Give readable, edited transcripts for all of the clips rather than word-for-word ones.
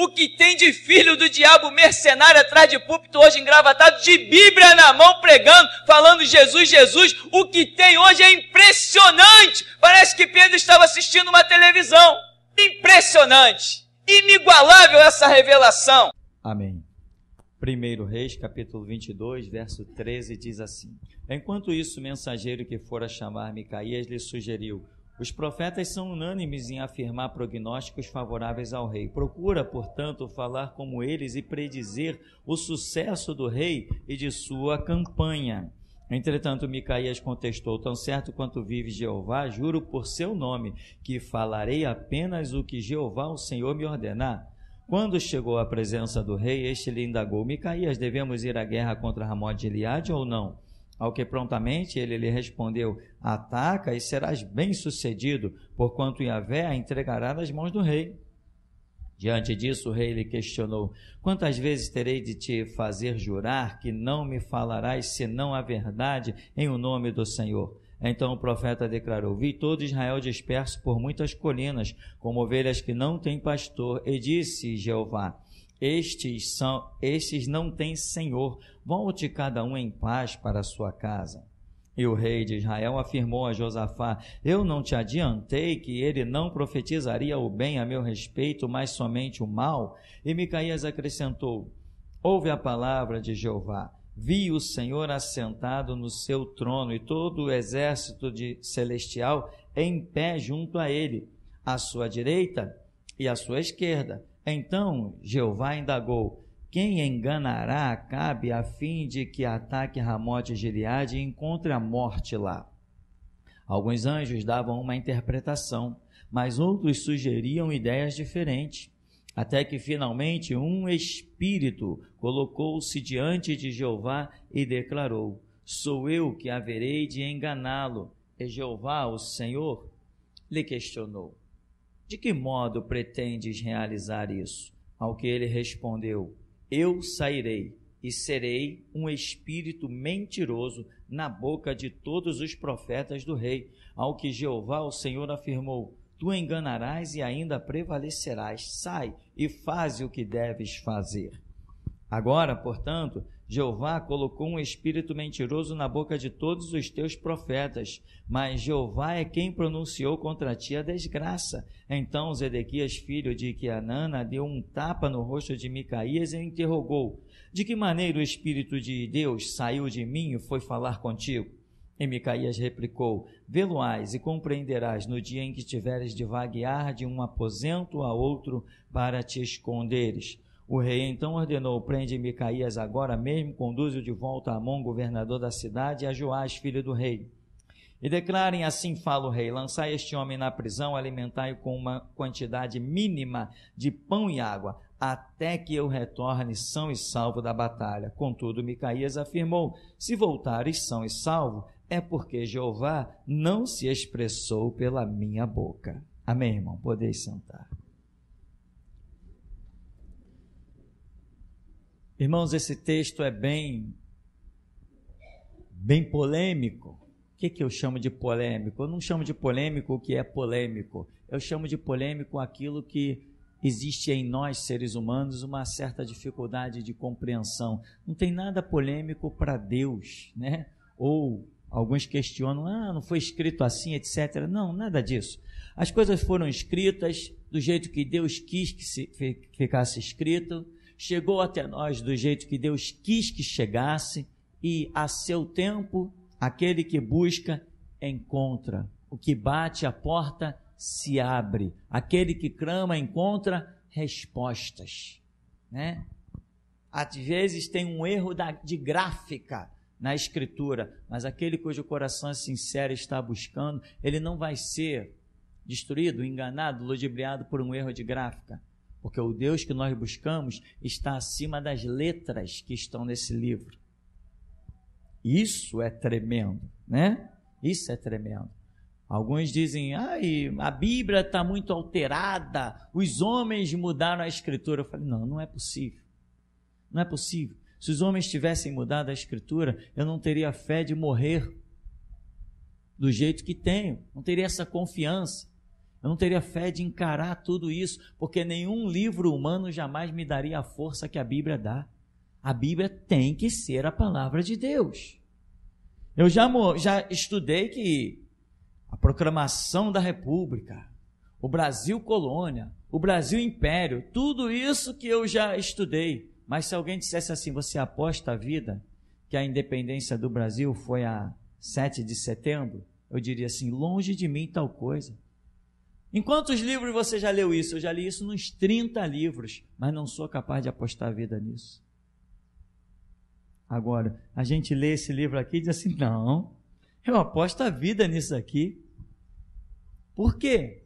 O que tem de filho do diabo mercenário atrás de púlpito hoje engravatado, de Bíblia na mão pregando, falando Jesus, Jesus. O que tem hoje é impressionante. Parece que Pedro estava assistindo uma televisão. Impressionante. Inigualável essa revelação. Amém. 1 Reis, capítulo 22, verso 13, diz assim: Enquanto isso, o mensageiro que fora chamar Micaías lhe sugeriu: os profetas são unânimes em afirmar prognósticos favoráveis ao rei. Procura, portanto, falar como eles e predizer o sucesso do rei e de sua campanha. Entretanto, Micaías contestou: tão certo quanto vive Jeová, juro por seu nome, que falarei apenas o que Jeová, o Senhor, me ordenar. Quando chegou à presença do rei, este lhe indagou: Micaías, devemos ir à guerra contra Ramote de Gileade ou não? Ao que prontamente ele lhe respondeu: ataca e serás bem-sucedido, porquanto Yahvé a entregará nas mãos do rei. Diante disso, o rei lhe questionou: quantas vezes terei de te fazer jurar que não me falarás senão a verdade em o nome do Senhor? Então o profeta declarou: vi todo Israel disperso por muitas colinas, como ovelhas que não têm pastor, e disse Jeová: estes não têm senhor, volte cada um em paz para a sua casa. E o rei de Israel afirmou a Josafá: eu não te adiantei que ele não profetizaria o bem a meu respeito, mas somente o mal? E Micaías acrescentou: ouve a palavra de Jeová. Vi o Senhor assentado no seu trono e todo o exército celestial em pé junto a ele, à sua direita e à sua esquerda. Então Jeová indagou: quem enganará Acabe a fim de que ataque Ramote de Gileade e encontre a morte lá? Alguns anjos davam uma interpretação, mas outros sugeriam ideias diferentes, até que finalmente um espírito colocou-se diante de Jeová e declarou: sou eu que haverei de enganá-lo. E Jeová, o Senhor, lhe questionou: de que modo pretendes realizar isso? Ao que ele respondeu: eu sairei e serei um espírito mentiroso na boca de todos os profetas do rei. Ao que Jeová, o Senhor, afirmou: tu enganarás e ainda prevalecerás. Sai e faze o que deves fazer. Agora, portanto, Jeová colocou um espírito mentiroso na boca de todos os teus profetas, mas Jeová é quem pronunciou contra ti a desgraça. Então Zedequias, filho de Queanana, deu um tapa no rosto de Micaías e o interrogou: de que maneira o espírito de Deus saiu de mim e foi falar contigo? E Micaías replicou: vê-lo-ás e compreenderás no dia em que tiveres de vaguear de um aposento a outro para te esconderes. O rei então ordenou: prende Micaías agora mesmo, conduze-o de volta a Amon, governador da cidade, e a Joás, filho do rei. E declarem: assim fala o rei, lançai este homem na prisão, alimentai-o com uma quantidade mínima de pão e água, até que eu retorne são e salvo da batalha. Contudo, Micaías afirmou: se voltares são e salvo, é porque Jeová não se expressou pela minha boca. Amém, irmão? Podeis sentar. Irmãos, esse texto é bem polêmico. O que eu chamo de polêmico? Eu não chamo de polêmico o que é polêmico. Eu chamo de polêmico aquilo que existe em nós, seres humanos, uma certa dificuldade de compreensão. Não tem nada polêmico para Deus, né? Ou alguns questionam: não foi escrito assim, etc. Não, nada disso. As coisas foram escritas do jeito que Deus quis que ficasse escrito, chegou até nós do jeito que Deus quis que chegasse, e a seu tempo, aquele que busca, encontra. O que bate, a porta se abre. Aquele que clama, encontra respostas, né? Às vezes tem um erro de gráfica na escritura, mas aquele cujo coração é sincero e está buscando, ele não vai ser destruído, enganado, ludibriado por um erro de gráfica. Porque o Deus que nós buscamos está acima das letras que estão nesse livro. Isso é tremendo, né? Isso é tremendo. Alguns dizem: a Bíblia está muito alterada, os homens mudaram a escritura. Eu falei: não é possível. Não é possível. Se os homens tivessem mudado a escritura, eu não teria fé de morrer do jeito que tenho, não teria essa confiança. Eu não teria fé de encarar tudo isso, porque nenhum livro humano jamais me daria a força que a Bíblia dá. A Bíblia tem que ser a palavra de Deus. Eu já estudei que a proclamação da República, o Brasil colônia, o Brasil império, tudo isso que eu já estudei. Mas se alguém dissesse assim, você aposta a vida que a independência do Brasil foi a 7 de setembro? Eu diria assim, longe de mim tal coisa. Em quantos livros você já leu isso? Eu já li isso nos 30 livros, mas não sou capaz de apostar a vida nisso. Agora, a gente lê esse livro aqui e diz assim, não, eu aposto a vida nisso aqui. Por quê?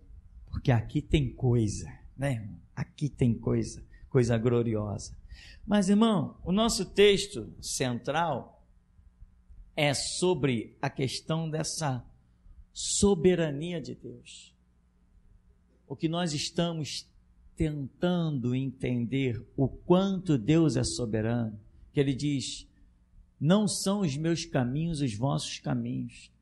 Porque aqui tem coisa, né, irmão? Aqui tem coisa gloriosa. Mas, irmão, o nosso texto central é sobre a questão dessa soberania de Deus. O que nós estamos tentando entender, o quanto Deus é soberano, que ele diz, não são os meus caminhos os vossos caminhos,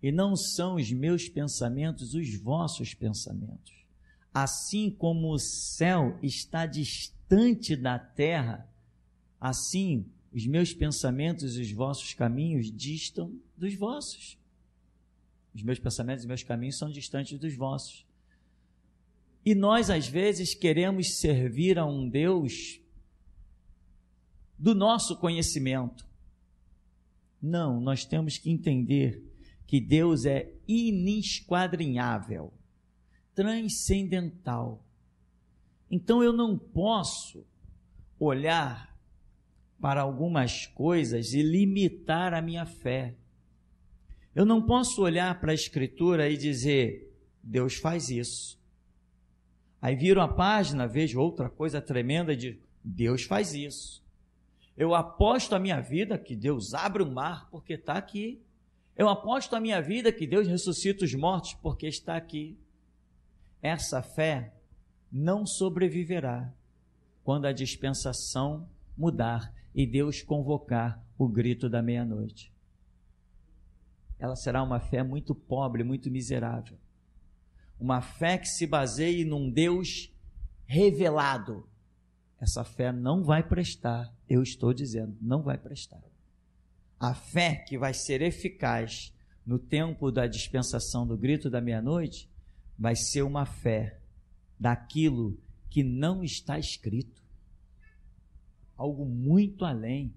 e não são os meus pensamentos os vossos pensamentos. Assim como o céu está distante da terra, assim os meus pensamentos e os vossos caminhos distam dos vossos. Os meus pensamentos e meus caminhos são distantes dos vossos. E nós, às vezes, queremos servir a um Deus do nosso conhecimento. Não, nós temos que entender que Deus é inesquadrinhável, transcendental. Então eu não posso olhar para algumas coisas e limitar a minha fé. Eu não posso olhar para a Escritura e dizer, Deus faz isso. Aí viro a página, vejo outra coisa tremenda de Deus faz isso. Eu aposto a minha vida que Deus abre o mar porque está aqui. Eu aposto a minha vida que Deus ressuscita os mortos porque está aqui. Essa fé não sobreviverá quando a dispensação mudar e Deus convocar o grito da meia-noite. Ela será uma fé muito pobre, muito miserável. Uma fé que se baseie num Deus revelado. Essa fé não vai prestar, eu estou dizendo, não vai prestar. A fé que vai ser eficaz no tempo da dispensação do grito da meia-noite vai ser uma fé daquilo que não está escrito. Algo muito além.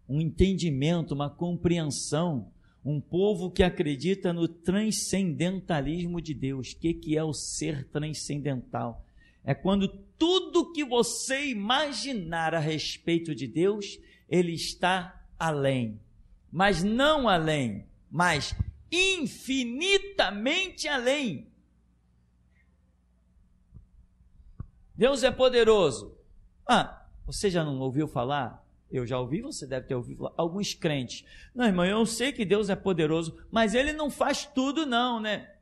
Um entendimento, uma compreensão. Um povo que acredita no transcendentalismo de Deus. O que é o ser transcendental? É quando tudo que você imaginar a respeito de Deus, ele está além. Mas não além, mas infinitamente além. Deus é poderoso. Você já não ouviu falar? Eu já ouvi, você deve ter ouvido falar. Alguns crentes. Não, irmão, eu sei que Deus é poderoso, mas ele não faz tudo não, né?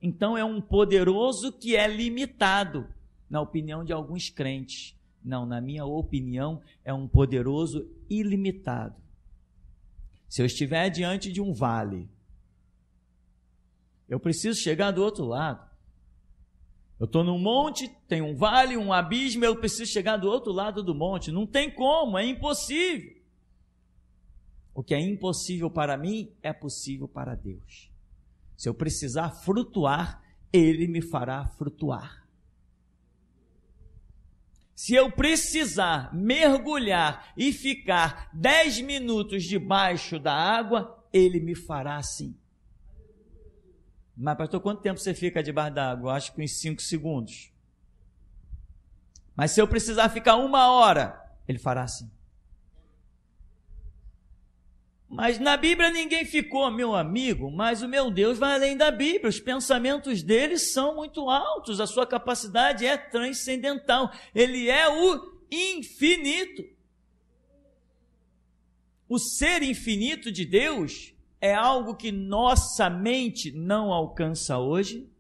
Então é um poderoso que é limitado, na opinião de alguns crentes. Não, na minha opinião, é um poderoso ilimitado. Se eu estiver diante de um vale, eu preciso chegar do outro lado. Eu estou num monte, tem um vale, um abismo, eu preciso chegar do outro lado do monte. Não tem como, é impossível. O que é impossível para mim é possível para Deus. Se eu precisar flutuar, Ele me fará flutuar. Se eu precisar mergulhar e ficar 10 minutos debaixo da água, Ele me fará assim. Mas, pastor, quanto tempo você fica debaixo da água? Eu acho que uns 5 segundos. Mas se eu precisar ficar 1 hora, Ele fará assim. Mas na Bíblia ninguém ficou, meu amigo, mas o meu Deus vai além da Bíblia, os pensamentos dele são muito altos, a sua capacidade é transcendental, ele é o infinito. O ser infinito de Deus é algo que nossa mente não alcança hoje,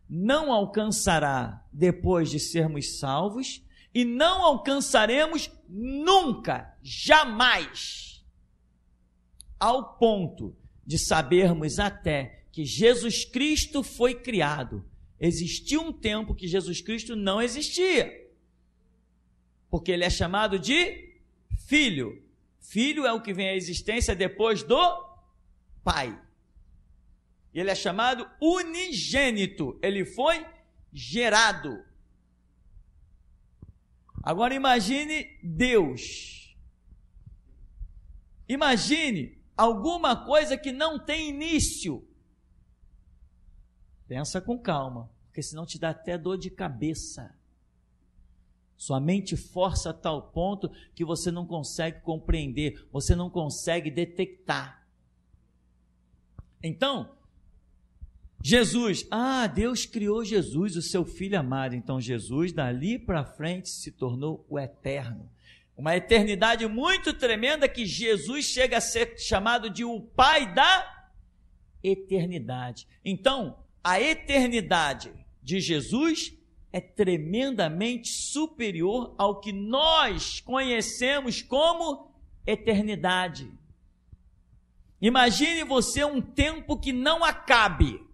não alcançará depois de sermos salvos e não alcançaremos nunca, jamais, ao ponto de sabermos até que Jesus Cristo foi criado. Existiu um tempo que Jesus Cristo não existia, porque ele é chamado de Filho. Filho é o que vem à existência depois do Pai. Ele é chamado unigênito, ele foi gerado. Agora imagine Deus. Imagine alguma coisa que não tem início. Pensa com calma, porque senão te dá até dor de cabeça. Sua mente força a tal ponto que você não consegue compreender, você não consegue detectar. Então, Jesus, Deus criou Jesus, o seu Filho amado. Então Jesus, dali para frente, se tornou o eterno. Uma eternidade muito tremenda que Jesus chega a ser chamado de o Pai da eternidade. Então, a eternidade de Jesus é tremendamente superior ao que nós conhecemos como eternidade. Imagine você um tempo que não acabe.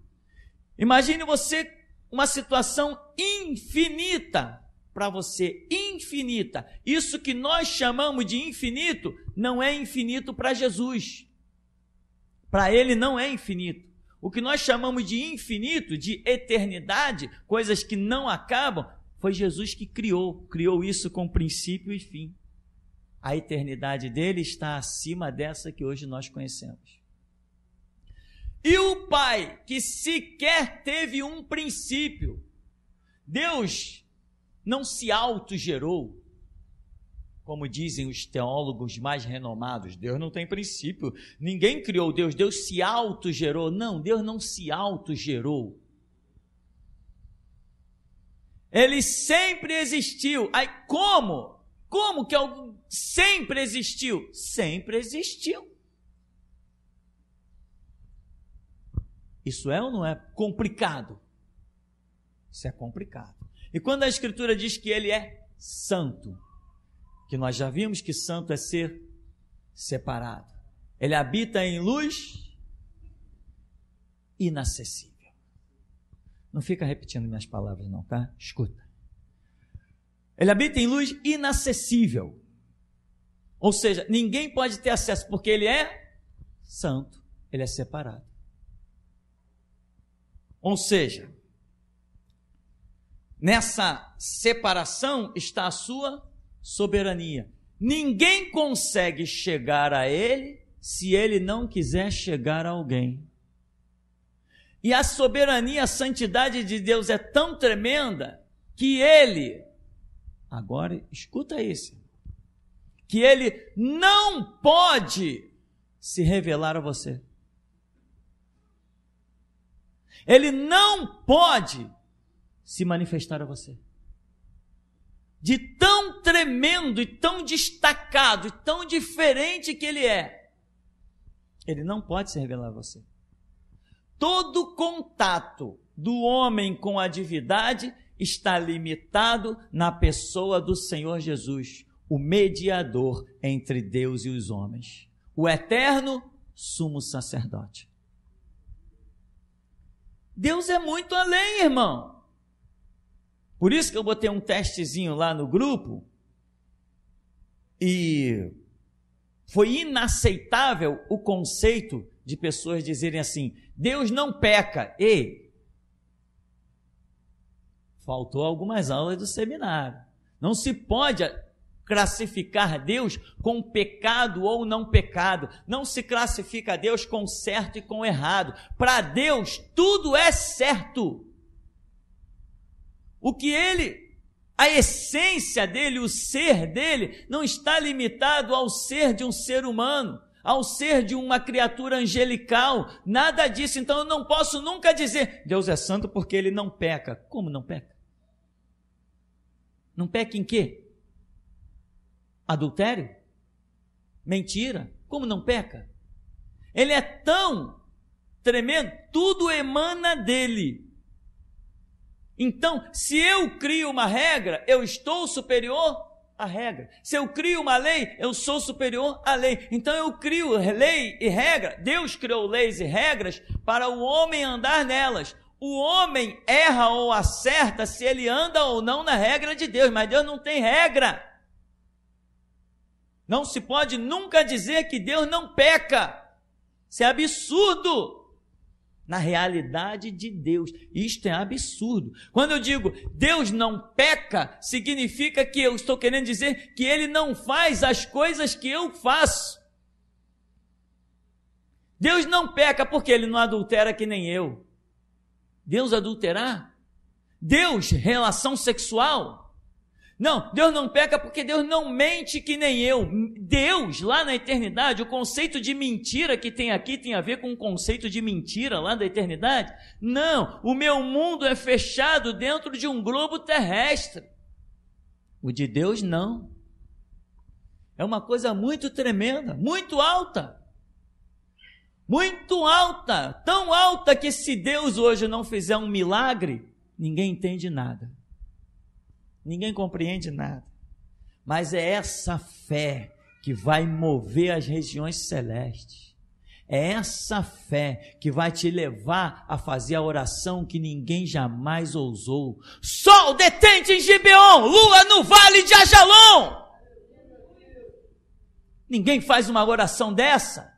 Imagine você uma situação infinita para você, infinita. Isso que nós chamamos de infinito não é infinito para Jesus. Para ele não é infinito. O que nós chamamos de infinito, de eternidade, coisas que não acabam, foi Jesus que criou isso com princípio e fim. A eternidade dele está acima dessa que hoje nós conhecemos. E o Pai, que sequer teve um princípio, Deus não se autogerou, como dizem os teólogos mais renomados, Deus não tem princípio, ninguém criou Deus, Deus se autogerou. Não, Deus não se autogerou. Ele sempre existiu. Aí como? Como que algo sempre existiu? Sempre existiu. Isso é ou não é complicado? Isso é complicado. E quando a Escritura diz que ele é santo, que nós já vimos que santo é ser separado. Ele habita em luz inacessível. Não fica repetindo minhas palavras não, tá? Escuta. Ele habita em luz inacessível. Ou seja, ninguém pode ter acesso, porque ele é santo, ele é separado. Ou seja, nessa separação está a sua soberania. Ninguém consegue chegar a ele se ele não quiser chegar a alguém. E a soberania, a santidade de Deus é tão tremenda que ele, agora escuta isso, que ele não pode se revelar a você. Ele não pode se manifestar a você. De tão tremendo e tão destacado e tão diferente que ele é, ele não pode se revelar a você. Todo contato do homem com a divindade está limitado na pessoa do Senhor Jesus, o mediador entre Deus e os homens, o eterno sumo sacerdote. Deus é muito além, irmão. Por isso que eu botei um testezinho lá no grupo e foi inaceitável o conceito de pessoas dizerem assim, Deus não peca. Ei, faltou algumas aulas do seminário. Não se pode classificar Deus com pecado ou não pecado. Não se classifica Deus com certo e com errado. Para Deus tudo é certo. O que ele, a essência dele, o ser dele, não está limitado ao ser de um ser humano, ao ser de uma criatura angelical, nada disso. Então eu não posso nunca dizer, Deus é santo porque ele não peca. Como não peca? Não peca em quê? Adultério? Mentira? Como não peca? Ele é tão tremendo, tudo emana dele. Então, se eu crio uma regra, eu estou superior a regra. Se eu crio uma lei, eu sou superior à lei. Então eu crio lei e regra. Deus criou leis e regras para o homem andar nelas. O homem erra ou acerta se ele anda ou não na regra de Deus, mas Deus não tem regra. Não se pode nunca dizer que Deus não peca. Isso é absurdo. Na realidade de Deus, isto é absurdo. Quando eu digo Deus não peca, significa que eu estou querendo dizer que Ele não faz as coisas que eu faço. Deus não peca porque Ele não adultera que nem eu. Deus adulterar? Deus, relação sexual? Não, Deus não peca porque Deus não mente que nem eu. Deus, lá na eternidade, o conceito de mentira que tem aqui tem a ver com o conceito de mentira lá da eternidade? Não, o meu mundo é fechado dentro de um globo terrestre. O de Deus não. É uma coisa muito tremenda, muito alta. Muito alta, tão alta que se Deus hoje não fizer um milagre, ninguém entende nada. Ninguém compreende nada. Mas é essa fé que vai mover as regiões celestes. É essa fé que vai te levar a fazer a oração que ninguém jamais ousou. Sol detente em Gibeon, lua no vale de Ajalon. Ninguém faz uma oração dessa.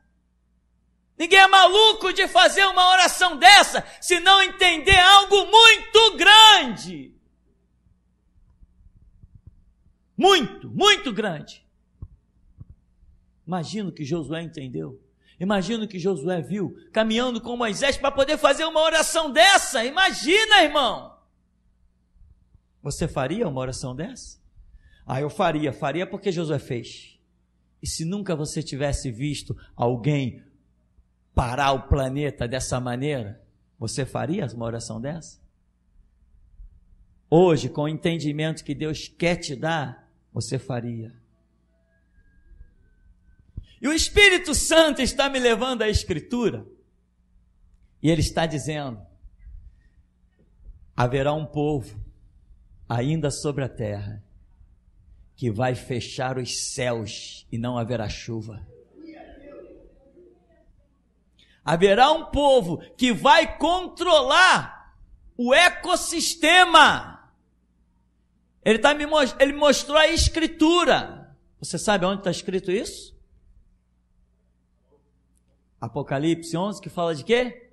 Ninguém é maluco de fazer uma oração dessa se não entender algo muito grande. Muito, muito grande. Imagino que Josué entendeu. Imagino que Josué viu, caminhando com Moisés para poder fazer uma oração dessa. Imagina, irmão. Você faria uma oração dessa? Eu faria porque Josué fez. E se nunca você tivesse visto alguém parar o planeta dessa maneira, você faria uma oração dessa? Hoje, com o entendimento que Deus quer te dar, você faria. E o Espírito Santo está me levando à Escritura, e ele está dizendo: haverá um povo ainda sobre a terra que vai fechar os céus e não haverá chuva. Haverá um povo que vai controlar o ecossistema. Ele mostrou a Escritura. Você sabe onde está escrito isso? Apocalipse 11, que fala de quê?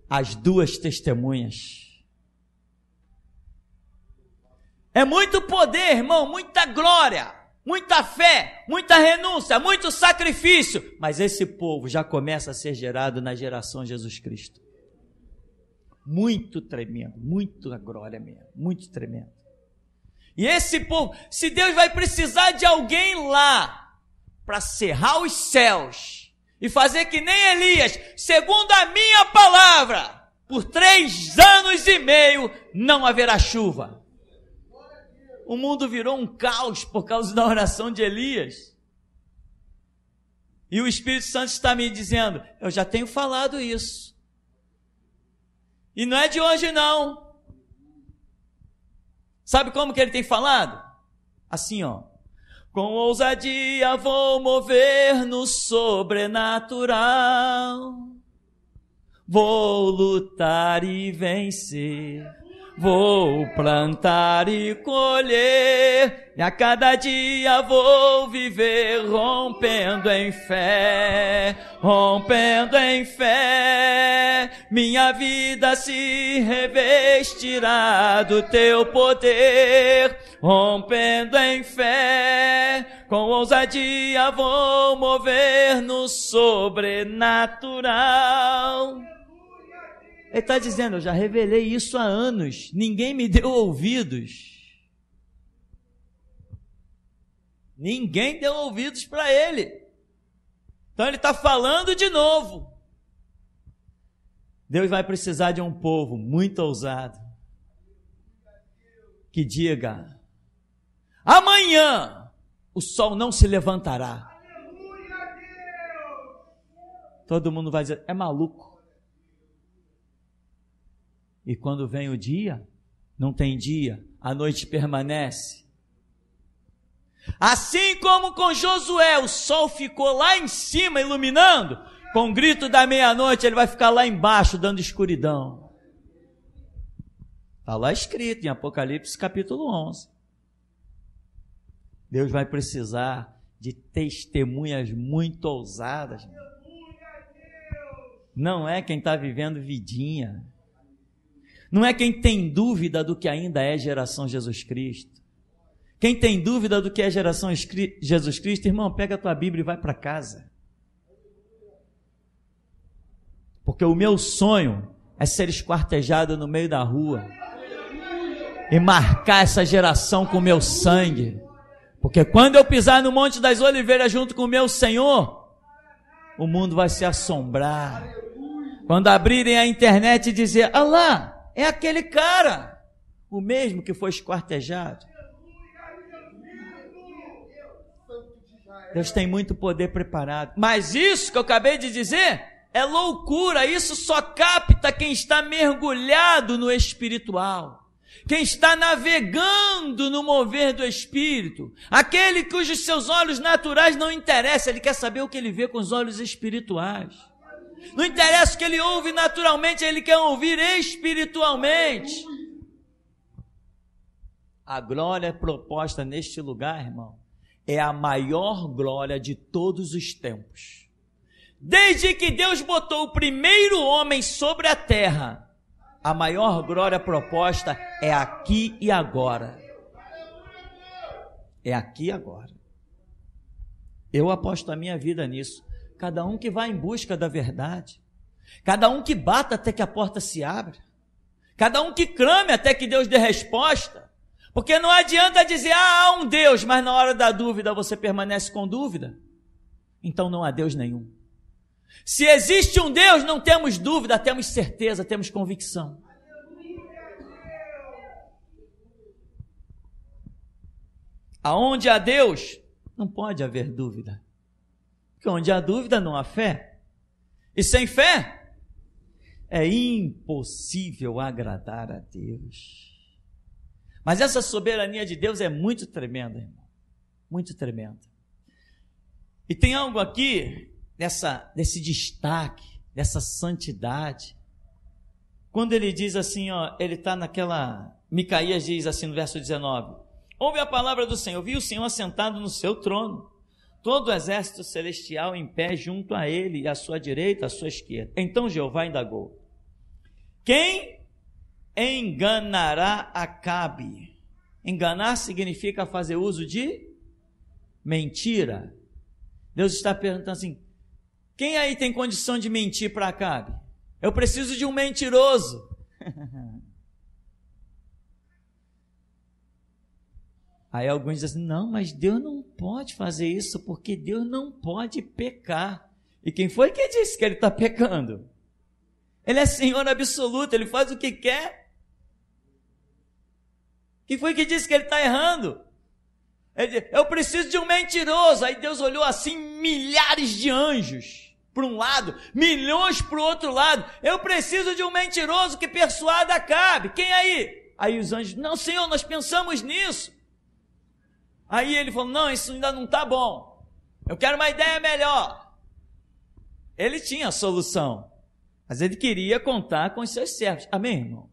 As duas testemunhas. É muito poder, irmão, muita glória, muita fé, muita renúncia, muito sacrifício. Mas esse povo já começa a ser gerado na geração de Jesus Cristo. Muito tremendo, muita glória mesmo, muito tremendo. E esse povo, se Deus vai precisar de alguém lá para cerrar os céus e fazer que nem Elias, segundo a minha palavra, por 3 anos e meio não haverá chuva. O mundo virou um caos por causa da oração de Elias. E o Espírito Santo está me dizendo: eu já tenho falado isso. E não é de hoje não. Sabe como que ele tem falado? Assim, ó. Com ousadia vou mover no sobrenatural. Vou lutar e vencer. Vou plantar e colher, e a cada dia vou viver rompendo em fé, minha vida se revestirá do teu poder, rompendo em fé, com ousadia vou mover no sobrenatural. Ele está dizendo: eu já revelei isso há anos, ninguém me deu ouvidos. Ninguém deu ouvidos para ele. Então ele está falando de novo. Deus vai precisar de um povo muito ousado, que diga: amanhã o sol não se levantará. Todo mundo vai dizer: é maluco. E quando vem o dia, não tem dia, a noite permanece. Assim como com Josué, o sol ficou lá em cima iluminando, com o grito da meia-noite ele vai ficar lá embaixo dando escuridão. Está lá escrito em Apocalipse capítulo 11. Deus vai precisar de testemunhas muito ousadas. Não é quem está vivendo vidinha. Não é quem tem dúvida do que ainda é geração Jesus Cristo. Quem tem dúvida do que é geração Jesus Cristo, irmão, pega a tua Bíblia e vai para casa. Porque o meu sonho é ser esquartejado no meio da rua e marcar essa geração com o meu sangue. Porque quando eu pisar no Monte das Oliveiras junto com o meu Senhor, o mundo vai se assombrar. Quando abrirem a internet e dizer, ah lá, é aquele cara, o mesmo que foi esquartejado. Deus tem muito poder preparado. Mas isso que eu acabei de dizer é loucura. Isso só capta quem está mergulhado no espiritual. Quem está navegando no mover do Espírito. Aquele cujos seus olhos naturais não interessam. Ele quer saber o que ele vê com os olhos espirituais. Não interessa o que ele ouve naturalmente, ele quer ouvir espiritualmente. A glória proposta neste lugar, irmão, é a maior glória de todos os tempos. Desde que Deus botou o primeiro homem sobre a terra, a maior glória proposta é aqui e agora. É aqui e agora. Eu aposto a minha vida nisso. Cada um que vá em busca da verdade. Cada um que bata até que a porta se abra. Cada um que clame até que Deus dê resposta. Porque não adianta dizer, há um Deus, mas na hora da dúvida você permanece com dúvida. Então não há Deus nenhum. Se existe um Deus, não temos dúvida, temos certeza, temos convicção. Aonde há Deus, não pode haver dúvida. Porque onde há dúvida, não há fé. E sem fé, é impossível agradar a Deus. Mas essa soberania de Deus é muito tremenda, irmão. Muito tremenda. E tem algo aqui desse destaque, dessa santidade. Quando ele diz assim, ó, ele está naquela... Micaías diz assim no verso 19: ouve a palavra do Senhor, vi o Senhor assentado no seu trono, todo o exército celestial em pé junto a ele, e à sua direita, à sua esquerda. Então Jeová indagou: quem enganará Acabe? Enganar significa fazer uso de mentira. Deus está perguntando assim: quem aí tem condição de mentir para Acabe? Eu preciso de um mentiroso. Aí alguns dizem assim: não, mas Deus não pode fazer isso, porque Deus não pode pecar. E quem foi que disse que ele está pecando? Ele é Senhor absoluto, ele faz o que quer. Quem foi que disse que ele está errando? Ele disse: eu preciso de um mentiroso. Aí Deus olhou assim, milhares de anjos para um lado, milhões para o outro lado. Eu preciso de um mentiroso que persuada Acabe. Quem aí? Aí os anjos: não, Senhor, nós pensamos nisso. Aí ele falou: não, isso ainda não está bom. Eu quero uma ideia melhor. Ele tinha a solução, mas ele queria contar com os seus servos. Amém, irmão?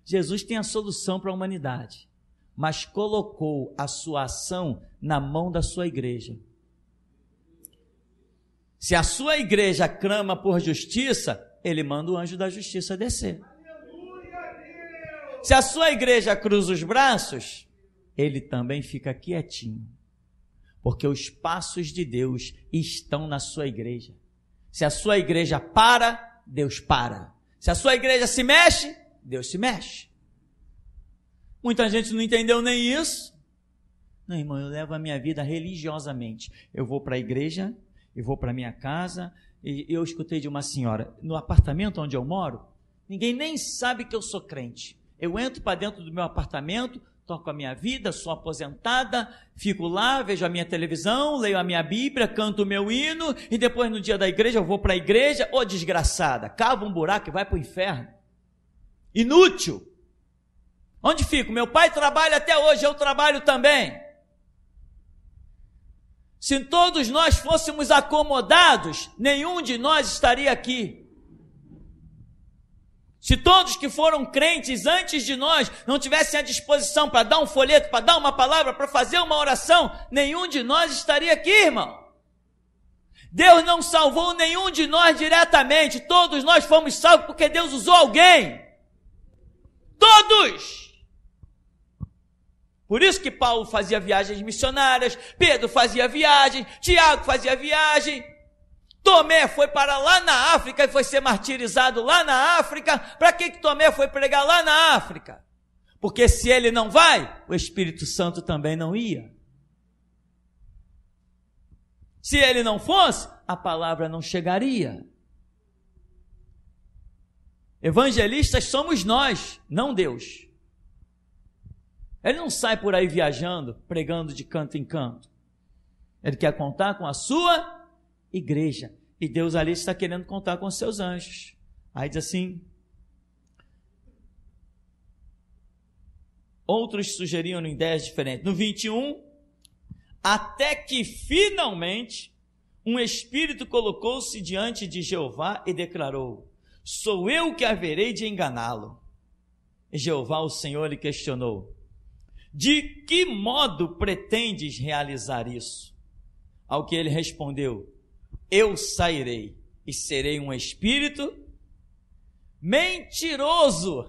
Jesus tem a solução para a humanidade, mas colocou a sua ação na mão da sua igreja. Se a sua igreja clama por justiça, ele manda o anjo da justiça descer. Se a sua igreja cruza os braços, ele também fica quietinho, porque os passos de Deus estão na sua igreja. Se a sua igreja para, Deus para. Se a sua igreja se mexe, Deus se mexe. Muita gente não entendeu nem isso. Não, irmão, eu levo a minha vida religiosamente. Eu vou para a igreja, eu vou para a minha casa, e eu escutei de uma senhora, no apartamento onde eu moro, ninguém nem sabe que eu sou crente. Eu entro para dentro do meu apartamento, toco a minha vida, sou aposentada, fico lá, vejo a minha televisão, leio a minha Bíblia, canto o meu hino, e depois no dia da igreja eu vou para a igreja. Ô desgraçada, cava um buraco e vai para o inferno. Inútil. Onde fico? Meu pai trabalha até hoje, eu trabalho também. Se todos nós fôssemos acomodados, nenhum de nós estaria aqui. Se todos que foram crentes antes de nós não tivessem a disposição para dar um folheto, para dar uma palavra, para fazer uma oração, nenhum de nós estaria aqui, irmão. Deus não salvou nenhum de nós diretamente, todos nós fomos salvos porque Deus usou alguém. Todos! Por isso que Paulo fazia viagens missionárias, Pedro fazia viagem, Tiago fazia viagem, Tomé foi para lá na África e foi ser martirizado lá na África. Para que Tomé foi pregar lá na África? Porque se ele não vai, o Espírito Santo também não ia. Se ele não fosse, a palavra não chegaria. Evangelistas somos nós, não Deus. Ele não sai por aí viajando, pregando de canto em canto. Ele quer contar com a sua igreja. E Deus ali está querendo contar com os seus anjos. Aí diz assim: outros sugeriam em ideias diferentes. No 21, até que finalmente um espírito colocou-se diante de Jeová e declarou: sou eu que haverei de enganá-lo. E Jeová, o Senhor, lhe questionou: de que modo pretendes realizar isso? Ao que ele respondeu: eu sairei e serei um espírito mentiroso,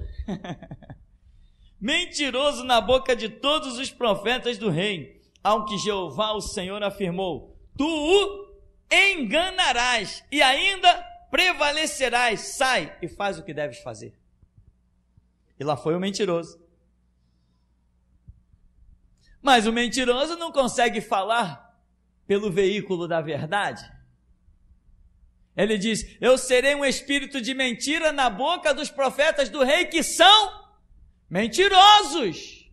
mentiroso na boca de todos os profetas do reino. Ao que Jeová, o Senhor, afirmou: tu o enganarás e ainda prevalecerás. Sai e faz o que deves fazer. E lá foi o mentiroso. Mas o mentiroso não consegue falar pelo veículo da verdade. Ele diz: eu serei um espírito de mentira na boca dos profetas do rei que são mentirosos.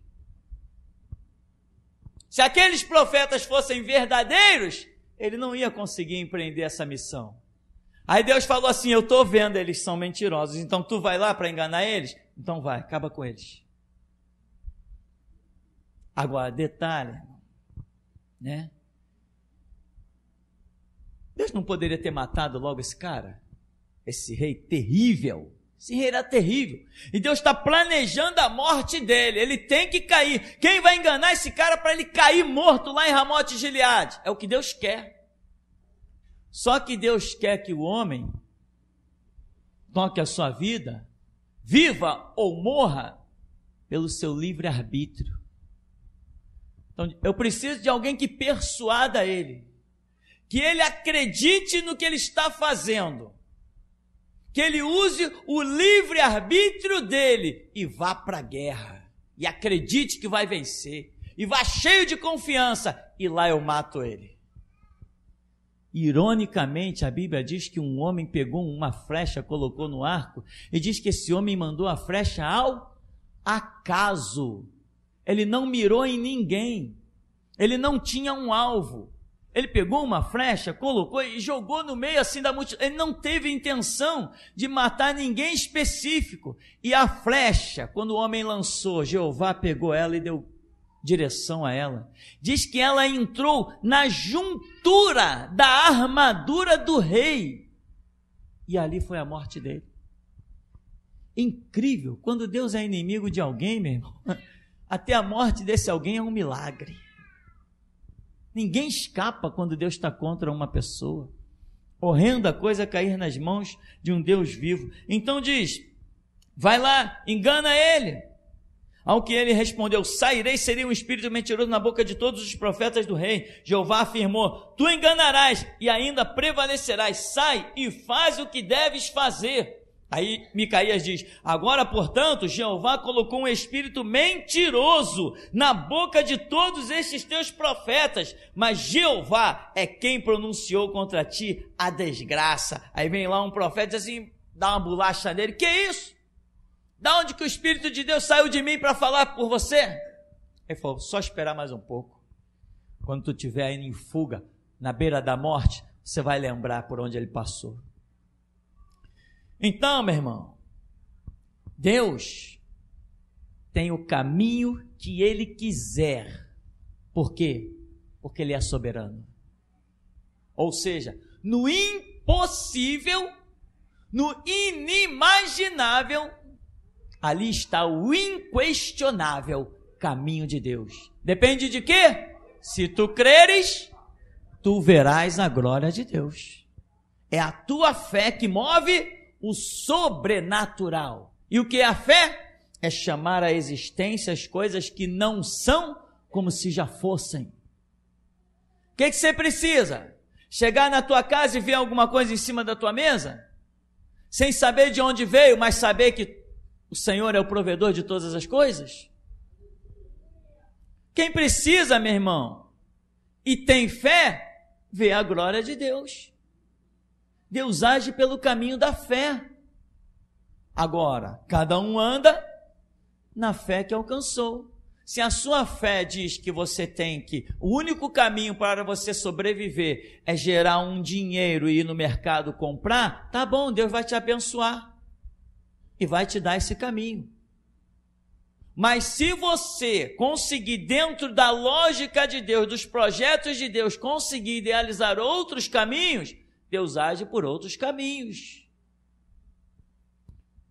Se aqueles profetas fossem verdadeiros, ele não ia conseguir empreender essa missão. Aí Deus falou assim: eu estou vendo, eles são mentirosos, então tu vai lá para enganar eles? Então vai, acaba com eles. Agora, detalhe, né? Deus não poderia ter matado logo esse cara? Esse rei terrível. Esse rei era terrível. E Deus está planejando a morte dele. Ele tem que cair. Quem vai enganar esse cara para ele cair morto lá em Ramote Gileade? É o que Deus quer. Só que Deus quer que o homem toque a sua vida, viva ou morra, pelo seu livre-arbítrio. Então, eu preciso de alguém que persuada ele, que ele acredite no que ele está fazendo, que ele use o livre-arbítrio dele e vá para a guerra, e acredite que vai vencer, e vá cheio de confiança, e lá eu mato ele. Ironicamente, a Bíblia diz que um homem pegou uma flecha, colocou no arco, e diz que esse homem mandou a flecha ao acaso. Ele não mirou em ninguém, ele não tinha um alvo. Ele pegou uma flecha, colocou e jogou no meio assim da multidão. Ele não teve intenção de matar ninguém específico. E a flecha, quando o homem lançou, Jeová pegou ela e deu direção a ela. Diz que ela entrou na juntura da armadura do rei. E ali foi a morte dele. Incrível, quando Deus é inimigo de alguém, meu irmão, até a morte desse alguém é um milagre. Ninguém escapa quando Deus está contra uma pessoa. Horrenda coisa cair nas mãos de um Deus vivo. Então diz: vai lá, engana ele. Ao que ele respondeu: sairei, serei um espírito mentiroso na boca de todos os profetas do rei. Jeová afirmou: tu enganarás e ainda prevalecerás. Sai e faz o que deves fazer. Aí Micaías diz: agora, portanto, Jeová colocou um espírito mentiroso na boca de todos estes teus profetas, mas Jeová é quem pronunciou contra ti a desgraça. Aí vem lá um profeta e diz assim, dá uma bolacha nele: que isso? Da onde que o Espírito de Deus saiu de mim para falar por você? Ele falou: só esperar mais um pouco. Quando tu estiver indo em fuga, na beira da morte, você vai lembrar por onde ele passou. Então, meu irmão, Deus tem o caminho que Ele quiser. Por quê? Porque Ele é soberano. Ou seja, no impossível, no inimaginável, ali está o inquestionável caminho de Deus. Depende de quê? Se tu creres, tu verás a glória de Deus. É a tua fé que move o sobrenatural. E o que é a fé? É chamar à existência as coisas que não são como se já fossem. O que você precisa? Chegar na tua casa e ver alguma coisa em cima da tua mesa? Sem saber de onde veio, mas saber que o Senhor é o provedor de todas as coisas? Quem precisa, meu irmão, e tem fé, vê a glória de Deus. Deus age pelo caminho da fé. Agora, cada um anda na fé que alcançou. Se a sua fé diz que você tem que, o único caminho para você sobreviver é gerar um dinheiro e ir no mercado comprar, tá bom, Deus vai te abençoar e vai te dar esse caminho. Mas se você conseguir, dentro da lógica de Deus, dos projetos de Deus, conseguir idealizar outros caminhos, Deus age por outros caminhos.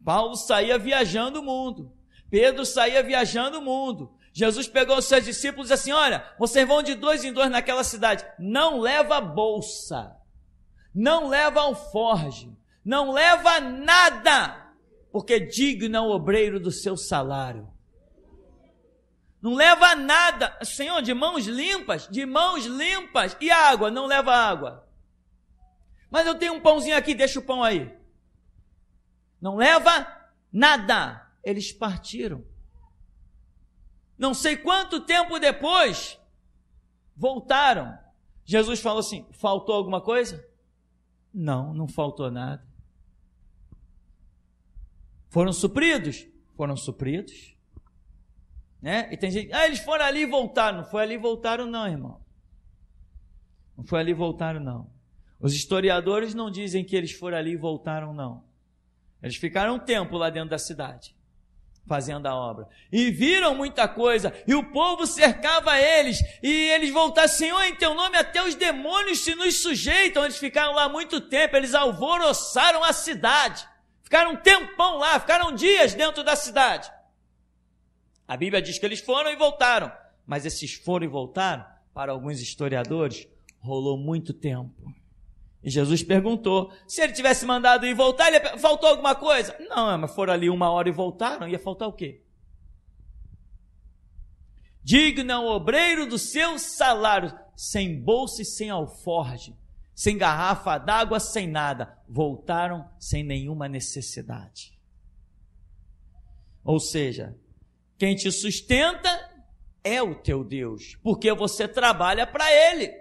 Paulo saía viajando o mundo, Pedro saía viajando o mundo. Jesus pegou os seus discípulos e disse assim: olha, vocês vão de 2 em 2 naquela cidade, não leva bolsa, não leva alforge, não leva nada, porque digno é o obreiro do seu salário. Não leva nada, Senhor, de mãos limpas, e água, não leva água. Mas eu tenho um pãozinho aqui, deixa o pão aí. Não leva nada. Eles partiram. Não sei quanto tempo depois, voltaram. Jesus falou assim: faltou alguma coisa? Não, não faltou nada. Foram supridos? Foram supridos. Né? E tem gente, eles foram ali e voltaram. Não foi ali e voltaram não, irmão. Não foi ali e voltaram não. Os historiadores não dizem que eles foram ali e voltaram não. Eles ficaram um tempo lá dentro da cidade, fazendo a obra, e viram muita coisa, e o povo cercava eles, e eles voltaram: Senhor, em teu nome até os demônios se nos sujeitam. Eles ficaram lá muito tempo, eles alvoroçaram a cidade, ficaram um tempão lá, ficaram dias dentro da cidade. A Bíblia diz que eles foram e voltaram, mas esses foram e voltaram, para alguns historiadores, rolou muito tempo. E Jesus perguntou, se ele tivesse mandado ir e voltar, faltou alguma coisa? Não, mas foram ali 1 hora e voltaram, ia faltar o quê? Digno é o obreiro do seu salário, sem bolsa e sem alforge, sem garrafa d'água, sem nada. Voltaram sem nenhuma necessidade. Ou seja, quem te sustenta é o teu Deus, porque você trabalha para Ele.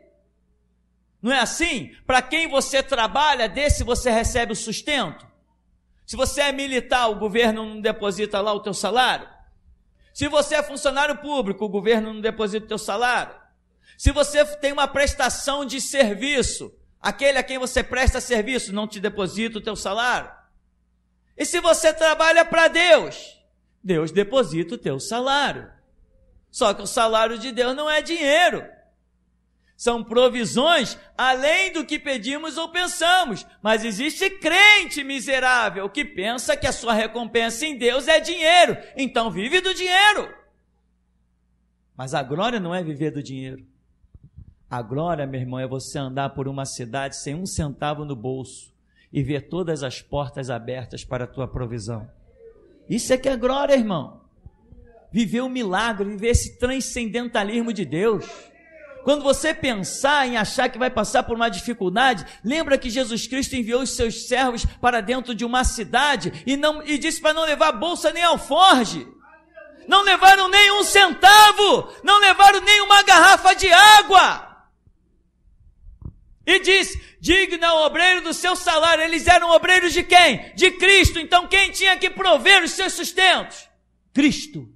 Não é assim? Para quem você trabalha, desse você recebe o sustento. Se você é militar, o governo não deposita lá o teu salário. Se você é funcionário público, o governo não deposita o teu salário. Se você tem uma prestação de serviço, aquele a quem você presta serviço não te deposita o teu salário. E se você trabalha para Deus, Deus deposita o teu salário. Só que o salário de Deus não é dinheiro. São provisões além do que pedimos ou pensamos. Mas existe crente miserável que pensa que a sua recompensa em Deus é dinheiro. Então vive do dinheiro. Mas a glória não é viver do dinheiro. A glória, meu irmão, é você andar por uma cidade sem 1 centavo no bolso e ver todas as portas abertas para a tua provisão. Isso é que é glória, irmão. Viver o milagre, viver esse transcendentalismo de Deus. Quando você pensar em achar que vai passar por uma dificuldade, lembra que Jesus Cristo enviou os seus servos para dentro de uma cidade e disse para não levar bolsa nem alforge. Não levaram nem 1 centavo, não levaram nem uma garrafa de água. E diz, digno é o obreiro do seu salário. Eles eram obreiros de quem? De Cristo. Então quem tinha que prover os seus sustentos? Cristo.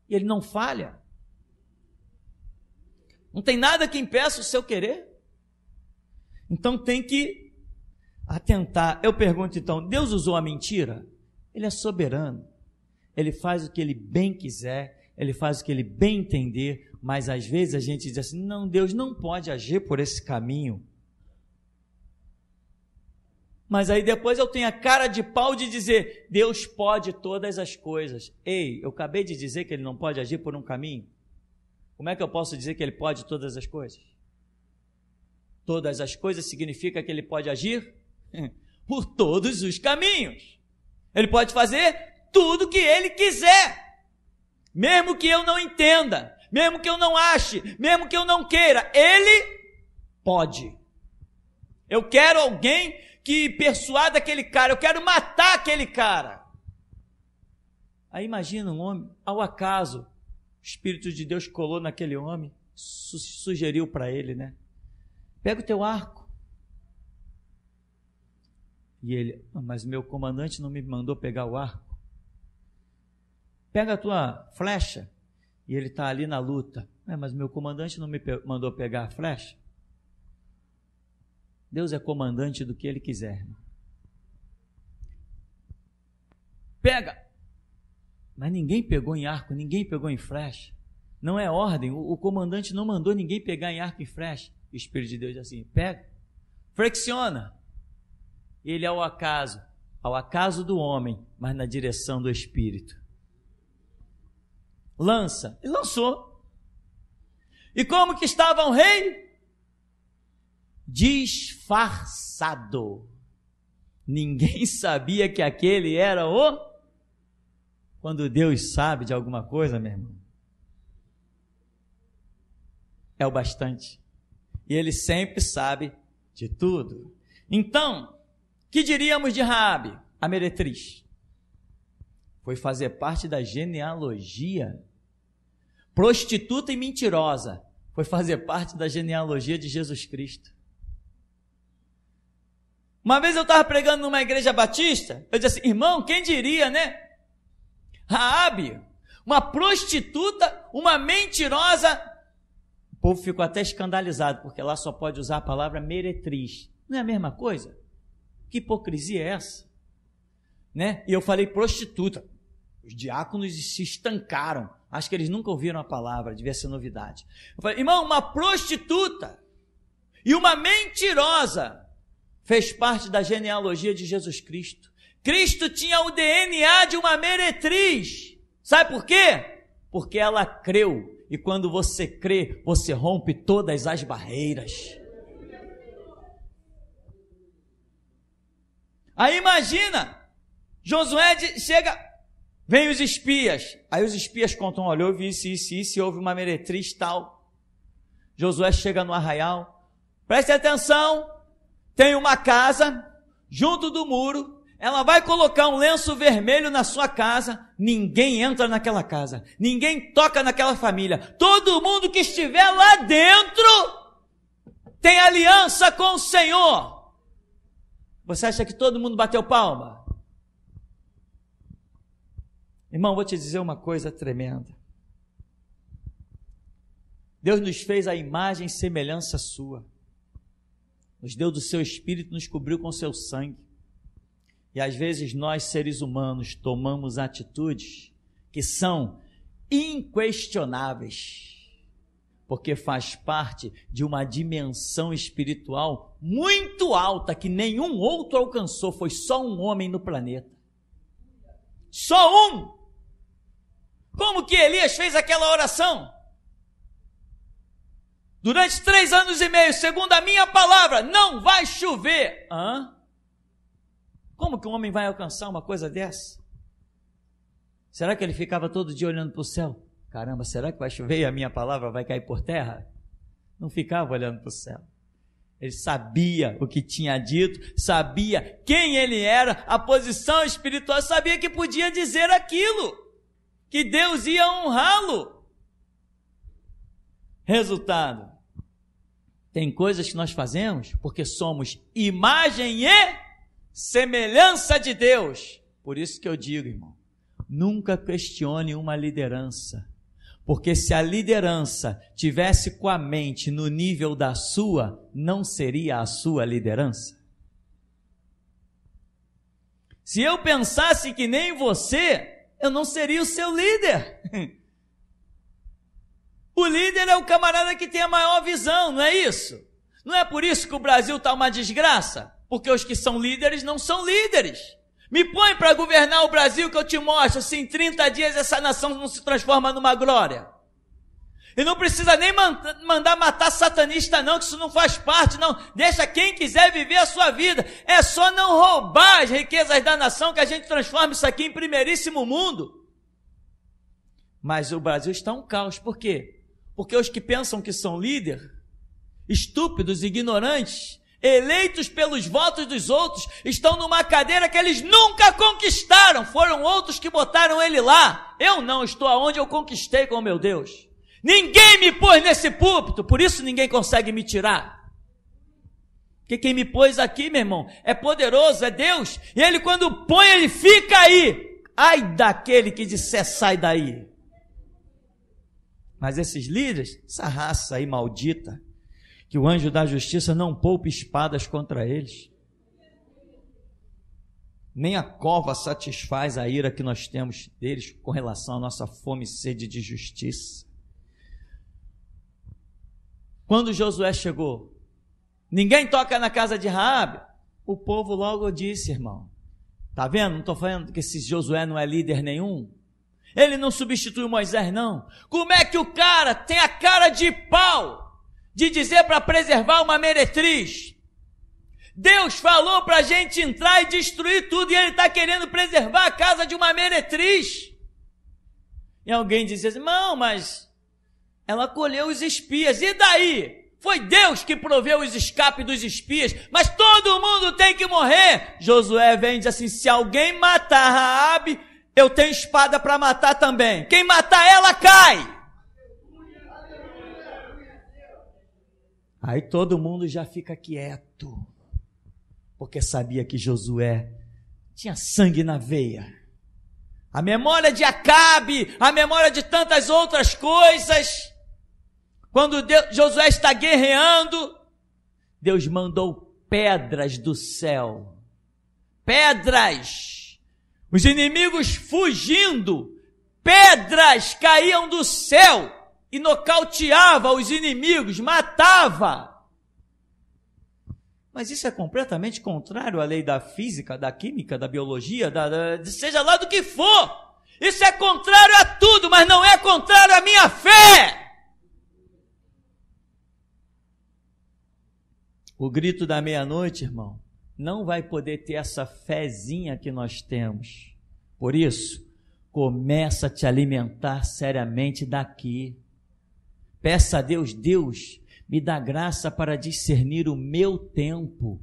E Ele não falha. Não tem nada que impeça o seu querer. Então tem que atentar. Eu pergunto então, Deus usou a mentira? Ele é soberano. Ele faz o que Ele bem quiser, Ele faz o que Ele bem entender, mas às vezes a gente diz assim, não, Deus não pode agir por esse caminho. Mas aí depois eu tenho a cara de pau de dizer, Deus pode todas as coisas. Ei, eu acabei de dizer que Ele não pode agir por um caminho. Como é que eu posso dizer que Ele pode todas as coisas? Todas as coisas significa que Ele pode agir por todos os caminhos. Ele pode fazer tudo o que Ele quiser. Mesmo que eu não entenda, mesmo que eu não ache, mesmo que eu não queira, Ele pode. Eu quero alguém que persuada aquele cara, eu quero matar aquele cara. Aí imagina um homem, ao acaso, o Espírito de Deus colou naquele homem, sugeriu para ele, né? Pega o teu arco. E ele, mas meu comandante não me mandou pegar o arco. Pega a tua flecha. E ele está ali na luta. Mas meu comandante não me mandou pegar a flecha. Deus é comandante do que Ele quiser. Pega! Mas ninguém pegou em arco, ninguém pegou em flecha. Não é ordem, o comandante não mandou ninguém pegar em arco e flecha. O Espírito de Deus diz assim, pega, flexiona. Ele ao acaso do homem, mas na direção do Espírito. Lança, ele lançou. E como que estava o rei? Disfarçado. Ninguém sabia que aquele era o... Quando Deus sabe de alguma coisa, meu irmão, é o bastante. E Ele sempre sabe de tudo. Então, que diríamos de Raabe, a meretriz? Foi fazer parte da genealogia. Prostituta e mentirosa. Foi fazer parte da genealogia de Jesus Cristo. Uma vez eu estava pregando numa igreja batista, eu disse assim, irmão, quem diria, né? Raabe, uma prostituta, uma mentirosa. O povo ficou até escandalizado, porque lá só pode usar a palavra meretriz. Não é a mesma coisa? Que hipocrisia é essa? Né? E eu falei prostituta. Os diáconos se estancaram. Acho que eles nunca ouviram a palavra, devia ser novidade. Eu falei, irmão, uma prostituta e uma mentirosa fez parte da genealogia de Jesus Cristo. Cristo tinha o DNA de uma meretriz. Sabe por quê? Porque ela creu. E quando você crê, você rompe todas as barreiras. Aí imagina, Josué chega, vem os espias. Aí os espias contam, olha, eu vi isso, houve uma meretriz tal. Josué chega no arraial, preste atenção, tem uma casa junto do muro, ela vai colocar um lenço vermelho na sua casa, ninguém entra naquela casa, ninguém toca naquela família, todo mundo que estiver lá dentro tem aliança com o Senhor. Você acha que todo mundo bateu palma? Irmão, vou te dizer uma coisa tremenda. Deus nos fez a imagem e semelhança sua, nos deu do seu Espírito, nos cobriu com seu sangue. E às vezes nós, seres humanos, tomamos atitudes que são inquestionáveis, porque faz parte de uma dimensão espiritual muito alta que nenhum outro alcançou, foi só um homem no planeta. Só um! Como que Elias fez aquela oração? Durante 3 anos e meio, segundo a minha palavra, não vai chover. Como que um homem vai alcançar uma coisa dessa? Será que ele ficava todo dia olhando para o céu? Caramba, será que vai chover e a minha palavra vai cair por terra? Não ficava olhando para o céu. Ele sabia o que tinha dito, sabia quem ele era, a posição espiritual, sabia que podia dizer aquilo, que Deus ia honrá-lo. Resultado, tem coisas que nós fazemos porque somos imagem e semelhança de Deus. Por isso que eu digo, irmão, nunca questione uma liderança, porque se a liderança tivesse com a mente no nível da sua, não seria a sua liderança. Se eu pensasse que nem você, eu não seria o seu líder. O líder é o camarada que tem a maior visão, não é isso? Não é por isso que o Brasil está uma desgraça? Porque os que são líderes não são líderes. Me põe para governar o Brasil que eu te mostro se em 30 dias essa nação não se transforma numa glória. E não precisa nem mandar matar satanista não, que isso não faz parte não. Deixa quem quiser viver a sua vida. É só não roubar as riquezas da nação que a gente transforma isso aqui em primeiríssimo mundo. Mas o Brasil está um caos. Por quê? Porque os que pensam que são líder, estúpidos, ignorantes, eleitos pelos votos dos outros, estão numa cadeira que eles nunca conquistaram. Foram outros que botaram ele lá. Eu não estou aonde eu conquistei com meu Deus. Ninguém me pôs nesse púlpito, por isso ninguém consegue me tirar. Porque quem me pôs aqui, meu irmão, é poderoso, é Deus. E ele quando põe, ele fica aí. Ai daquele que disser sai daí. Mas esses líderes, essa raça aí maldita, que o anjo da justiça não poupe espadas contra eles. Nem a cova satisfaz a ira que nós temos deles com relação à nossa fome e sede de justiça. Quando Josué chegou, ninguém toca na casa de Raabe. O povo logo disse, irmão, tá vendo? Não estou falando que esse Josué não é líder nenhum. Ele não substitui Moisés não. Como é que o cara tem a cara de pau de dizer para preservar uma meretriz? Deus falou para a gente entrar e destruir tudo e ele está querendo preservar a casa de uma meretriz. E alguém dizia assim, não, mas ela acolheu os espias, e daí? Foi Deus que proveu os escapes dos espias, mas todo mundo tem que morrer. Josué vem e diz assim, se alguém matar Raabe, eu tenho espada para matar também. Quem matar ela, cai. Aí todo mundo já fica quieto, porque sabia que Josué tinha sangue na veia. A memória de Acabe, a memória de tantas outras coisas. Quando Josué está guerreando, Deus mandou pedras do céu. Pedras. Os inimigos fugindo, pedras caíam do céu e nocauteava os inimigos, matava. Mas isso é completamente contrário à lei da física, da química, da biologia, seja lá do que for. Isso é contrário a tudo, mas não é contrário à minha fé. O grito da meia-noite, irmão, não vai poder ter essa fezinha que nós temos. Por isso, começa a te alimentar seriamente daqui. Peça a Deus, Deus, me dá graça para discernir o meu tempo,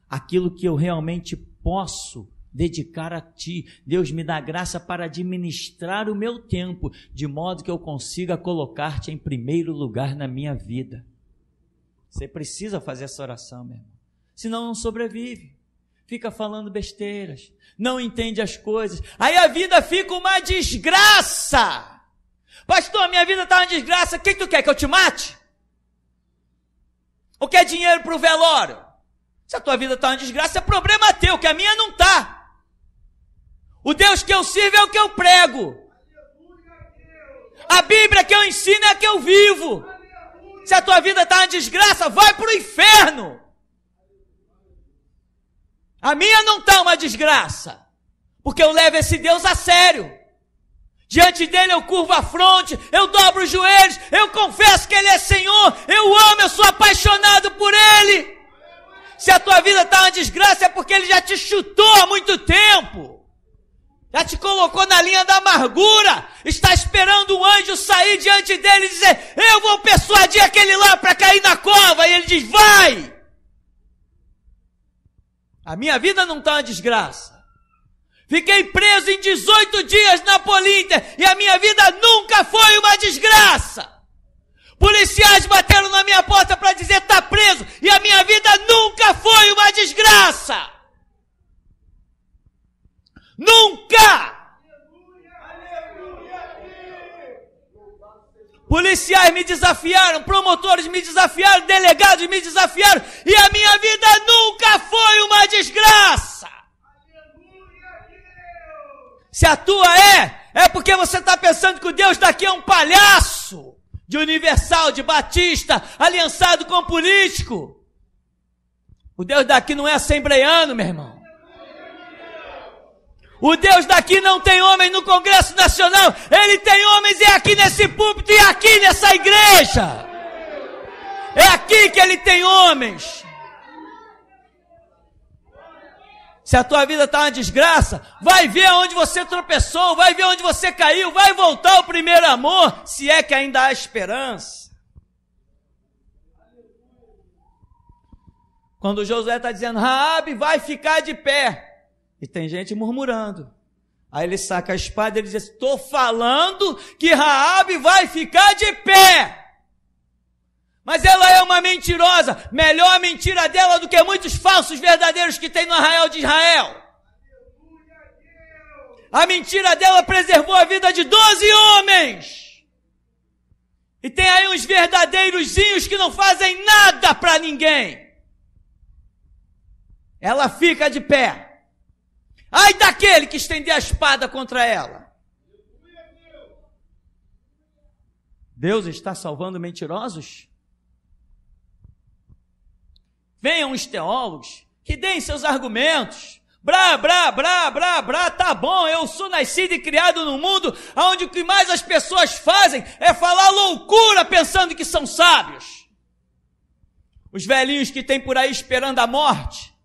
aquilo que eu realmente posso dedicar a Ti. Deus, me dá graça para administrar o meu tempo, de modo que eu consiga colocar-te em primeiro lugar na minha vida. Você precisa fazer essa oração, meu irmão. Senão não sobrevive. Fica falando besteiras. Não entende as coisas. Aí a vida fica uma desgraça. Pastor, minha vida está uma desgraça. O que tu quer? Que eu te mate? Ou quer dinheiro para o velório? Se a tua vida está uma desgraça, é problema teu, que a minha não está. O Deus que eu sirvo é o que eu prego. A Bíblia que eu ensino é a que eu vivo. Se a tua vida está uma desgraça, vai para o inferno. A minha não está uma desgraça, porque eu levo esse Deus a sério. Diante dele eu curvo a fronte, eu dobro os joelhos, eu confesso que ele é Senhor, eu amo, eu sou apaixonado por ele. Se a tua vida está uma desgraça, é porque ele já te chutou há muito tempo. Já te colocou na linha da amargura, está esperando um anjo sair diante dele e dizer, eu vou persuadir aquele lá para cair na cova, e ele diz, vai! A minha vida não está uma desgraça. Fiquei preso em 18 dias na Polinter, e a minha vida nunca foi uma desgraça. Policiais bateram na minha porta para dizer, está preso, e a minha vida nunca foi uma desgraça. Nunca! Policiais me desafiaram, promotores me desafiaram, delegados me desafiaram, e a minha vida nunca foi uma desgraça. Se a tua é porque você está pensando que o Deus daqui é um palhaço, de Universal, de Batista, aliançado com político. O Deus daqui não é assembleiano, meu irmão. O Deus daqui não tem homens no Congresso Nacional. Ele tem homens aqui nesse púlpito e aqui nessa igreja. É aqui que ele tem homens. Se a tua vida está uma desgraça, vai ver onde você tropeçou, vai ver onde você caiu, vai voltar ao primeiro amor, se é que ainda há esperança. Quando Josué está dizendo, Raabe vai ficar de pé, e tem gente murmurando. Aí ele saca a espada e ele diz, estou falando que Raabe vai ficar de pé. Mas ela é uma mentirosa, melhor a mentira dela do que muitos falsos verdadeiros que tem no arraial de Israel. A mentira dela preservou a vida de 12 homens. E tem aí uns verdadeirozinhos que não fazem nada para ninguém. Ela fica de pé. Ai daquele que estender a espada contra ela. Deus está salvando mentirosos? Venham os teólogos que deem seus argumentos. Brá, tá bom, eu sou nascido e criado num mundo onde o que mais as pessoas fazem é falar loucura pensando que são sábios. Os velhinhos que tem por aí esperando a morte,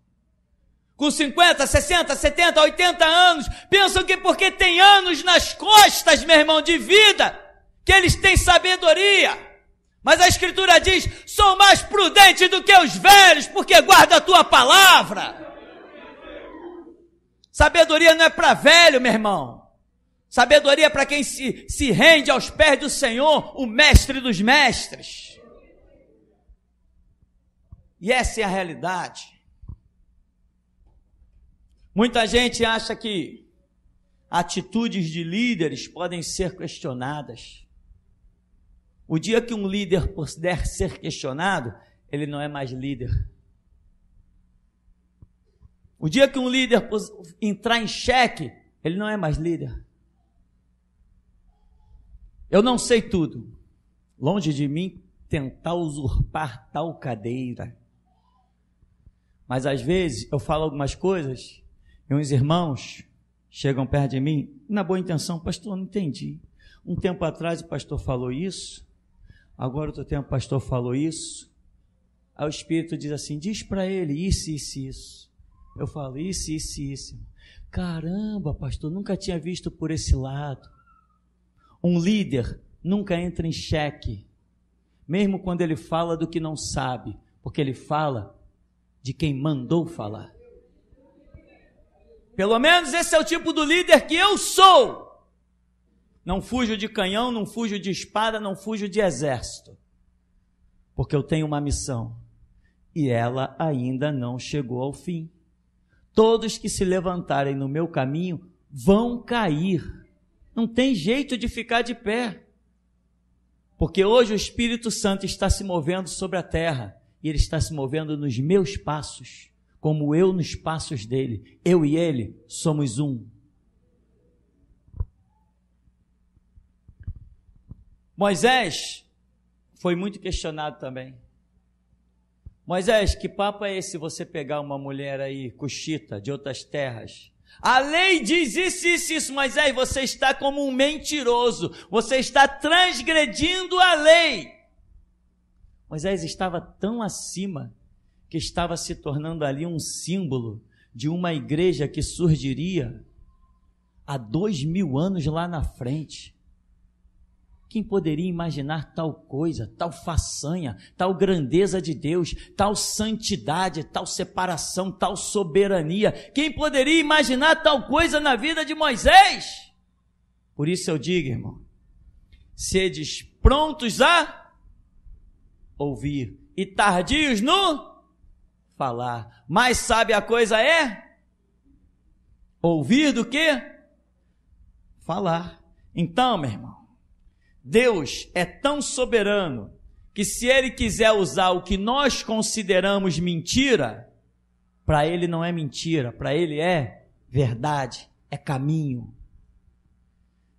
com 50, 60, 70, 80 anos, pensam que porque tem anos nas costas, meu irmão, de vida, que eles têm sabedoria. Mas a Escritura diz, sou mais prudente do que os velhos, porque guarda a tua palavra. Sabedoria não é para velho, meu irmão. Sabedoria é para quem se rende aos pés do Senhor, o mestre dos mestres. E essa é a realidade. Muita gente acha que atitudes de líderes podem ser questionadas. O dia que um líder puder ser questionado, ele não é mais líder. O dia que um líder entrar em xeque, ele não é mais líder. Eu não sei tudo. Longe de mim tentar usurpar tal cadeira. Mas às vezes eu falo algumas coisas e uns irmãos chegam perto de mim, na boa intenção, pastor, não entendi. Um tempo atrás o pastor falou isso, agora outro tempo o pastor falou isso. Aí o Espírito diz assim, diz para ele isso. Eu falo isso. Caramba, pastor, nunca tinha visto por esse lado. Um líder nunca entra em xeque, mesmo quando ele fala do que não sabe, porque ele fala de quem mandou falar. Pelo menos esse é o tipo do líder que eu sou. Não fujo de canhão, não fujo de espada, não fujo de exército. Porque eu tenho uma missão. E ela ainda não chegou ao fim. Todos que se levantarem no meu caminho vão cair. Não tem jeito de ficar de pé. Porque hoje o Espírito Santo está se movendo sobre a terra. E ele está se movendo nos meus passos, como eu nos passos dele. Eu e ele somos um. Moisés foi muito questionado também. Moisés, que papo é esse você pegar uma mulher aí, cuxita, de outras terras? A lei diz isso, Moisés, você está como um mentiroso, você está transgredindo a lei. Moisés estava tão acima que estava se tornando ali um símbolo de uma igreja que surgiria há 2000 anos lá na frente. Quem poderia imaginar tal coisa, tal façanha, tal grandeza de Deus, tal santidade, tal separação, tal soberania? Quem poderia imaginar tal coisa na vida de Moisés? Por isso eu digo, irmão, sedes prontos a ouvir e tardios no falar. Mais sabe a coisa é ouvir do que falar. Então, meu irmão, Deus é tão soberano que se Ele quiser usar o que nós consideramos mentira, para Ele não é mentira, para Ele é verdade, é caminho.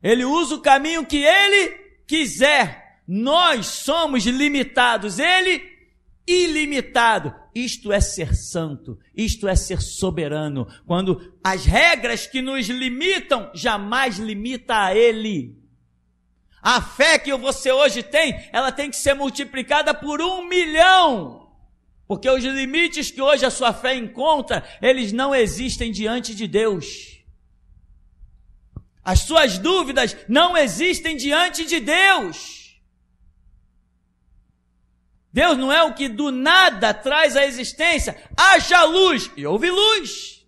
Ele usa o caminho que Ele quiser. Nós somos limitados, Ele ilimitado. Isto é ser santo, isto é ser soberano, quando as regras que nos limitam jamais limita a Ele. A fé que você hoje tem, ela tem que ser multiplicada por 1 milhão, porque os limites que hoje a sua fé encontra, eles não existem diante de Deus. As suas dúvidas não existem diante de Deus. Deus não é o que do nada traz à existência. Haja luz, e houve luz.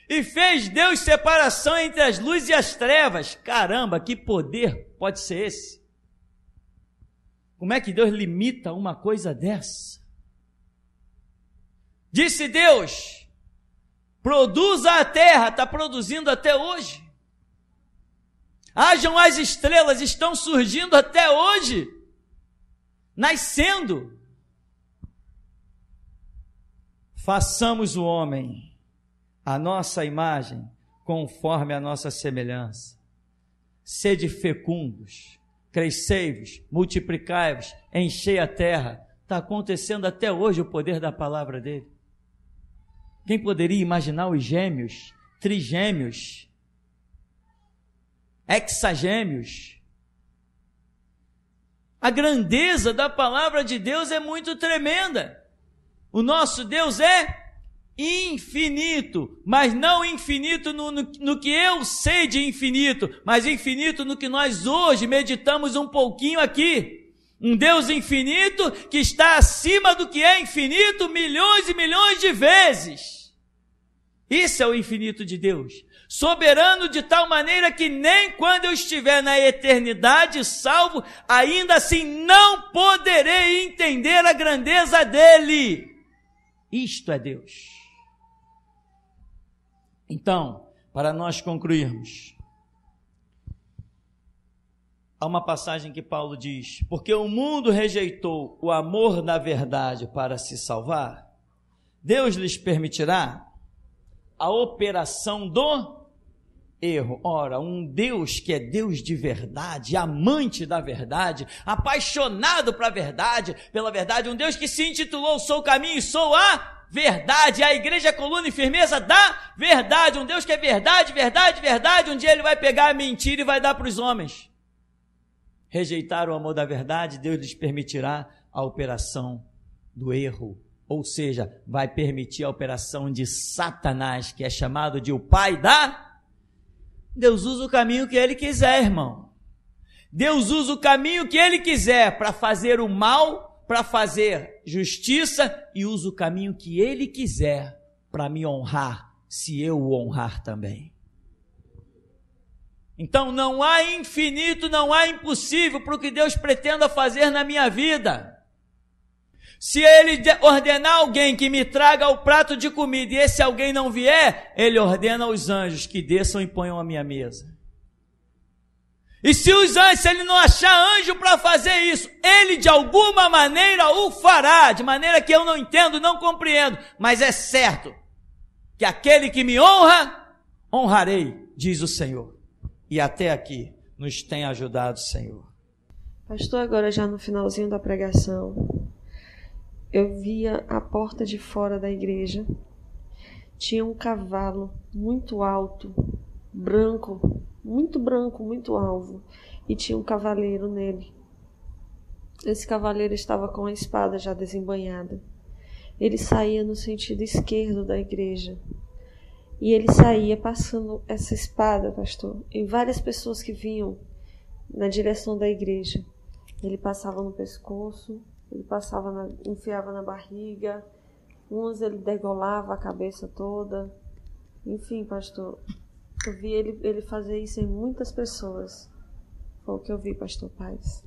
E fez Deus separação entre as luzes e as trevas. Caramba, que poder pode ser esse? Como é que Deus limita uma coisa dessa? Disse Deus, produza a terra, está produzindo até hoje. Hajam as estrelas, estão surgindo até hoje. Nascendo. Façamos o homem a nossa imagem, conforme a nossa semelhança. Sede fecundos, crescei-vos, multiplicai-vos, enchei a terra. Está acontecendo até hoje o poder da palavra dele. Quem poderia imaginar os gêmeos, trigêmeos, hexagêmeos? A grandeza da palavra de Deus é muito tremenda. O nosso Deus é infinito, mas não infinito no que eu sei de infinito, mas infinito no que nós hoje meditamos um pouquinho aqui. Um Deus infinito que está acima do que é infinito milhões e milhões de vezes. Isso é o infinito de Deus. Soberano de tal maneira que nem quando eu estiver na eternidade salvo, ainda assim não poderei entender a grandeza dele. Isto é Deus. Então, para nós concluirmos, há uma passagem que Paulo diz: porque o mundo rejeitou o amor da verdade para se salvar, Deus lhes permitirá a operação do erro. Ora, um Deus que é Deus de verdade, amante da verdade, apaixonado pela verdade, um Deus que se intitulou Sou o caminho e sou a verdade, a igreja é a coluna e firmeza da verdade, um Deus que é verdade, verdade, verdade. Um dia ele vai pegar a mentira e vai dar para os homens. Rejeitar o amor da verdade, Deus lhes permitirá a operação do erro. Ou seja, vai permitir a operação de Satanás, que é chamado de o pai da... Deus usa o caminho que ele quiser, irmão. Deus usa o caminho que ele quiser para fazer o mal, para fazer justiça, e usa o caminho que ele quiser para me honrar, se eu o honrar também. Então não há infinito, não há impossível para o que Deus pretenda fazer na minha vida. Se ele ordenar alguém que me traga o prato de comida e esse alguém não vier, ele ordena aos anjos que desçam e ponham a minha mesa. E se os anjos, se ele não achar anjo para fazer isso, ele de alguma maneira o fará, de maneira que eu não entendo, não compreendo, mas é certo que aquele que me honra, honrarei, diz o Senhor. E até aqui nos tem ajudado o Senhor. Pastor, agora já no finalzinho da pregação, eu via a porta de fora da igreja, tinha um cavalo muito alto, branco, muito alvo, e tinha um cavaleiro nele. Esse cavaleiro estava com a espada já desembainhada. Ele saía no sentido esquerdo da igreja, e ele saía passando essa espada, pastor, em várias pessoas que vinham na direção da igreja. Ele passava no pescoço, ele passava, enfiava na barriga, uns ele degolava a cabeça toda. Enfim, pastor, eu vi ele fazer isso em muitas pessoas. Foi o que eu vi, pastor Paz.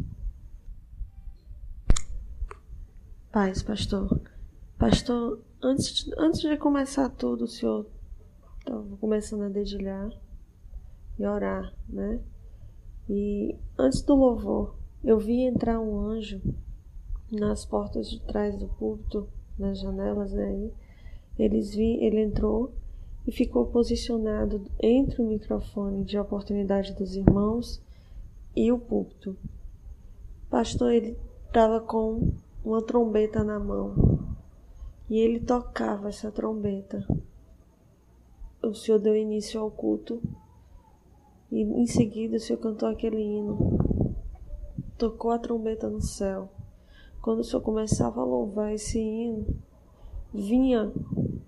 Paz, pastor. Pastor, antes de começar tudo, o senhor estava começando a dedilhar e orar, né? E antes do louvor, eu vi entrar um anjo nas portas de trás do púlpito, nas janelas, né? Ele entrou e ficou posicionado entre o microfone de oportunidade dos irmãos e o púlpito. Pastor, ele estava com uma trombeta na mão. E ele tocava essa trombeta. O Senhor deu início ao culto. E em seguida o Senhor cantou aquele hino. Tocou a trombeta no céu. Quando o Senhor começava a louvar esse hino, vinha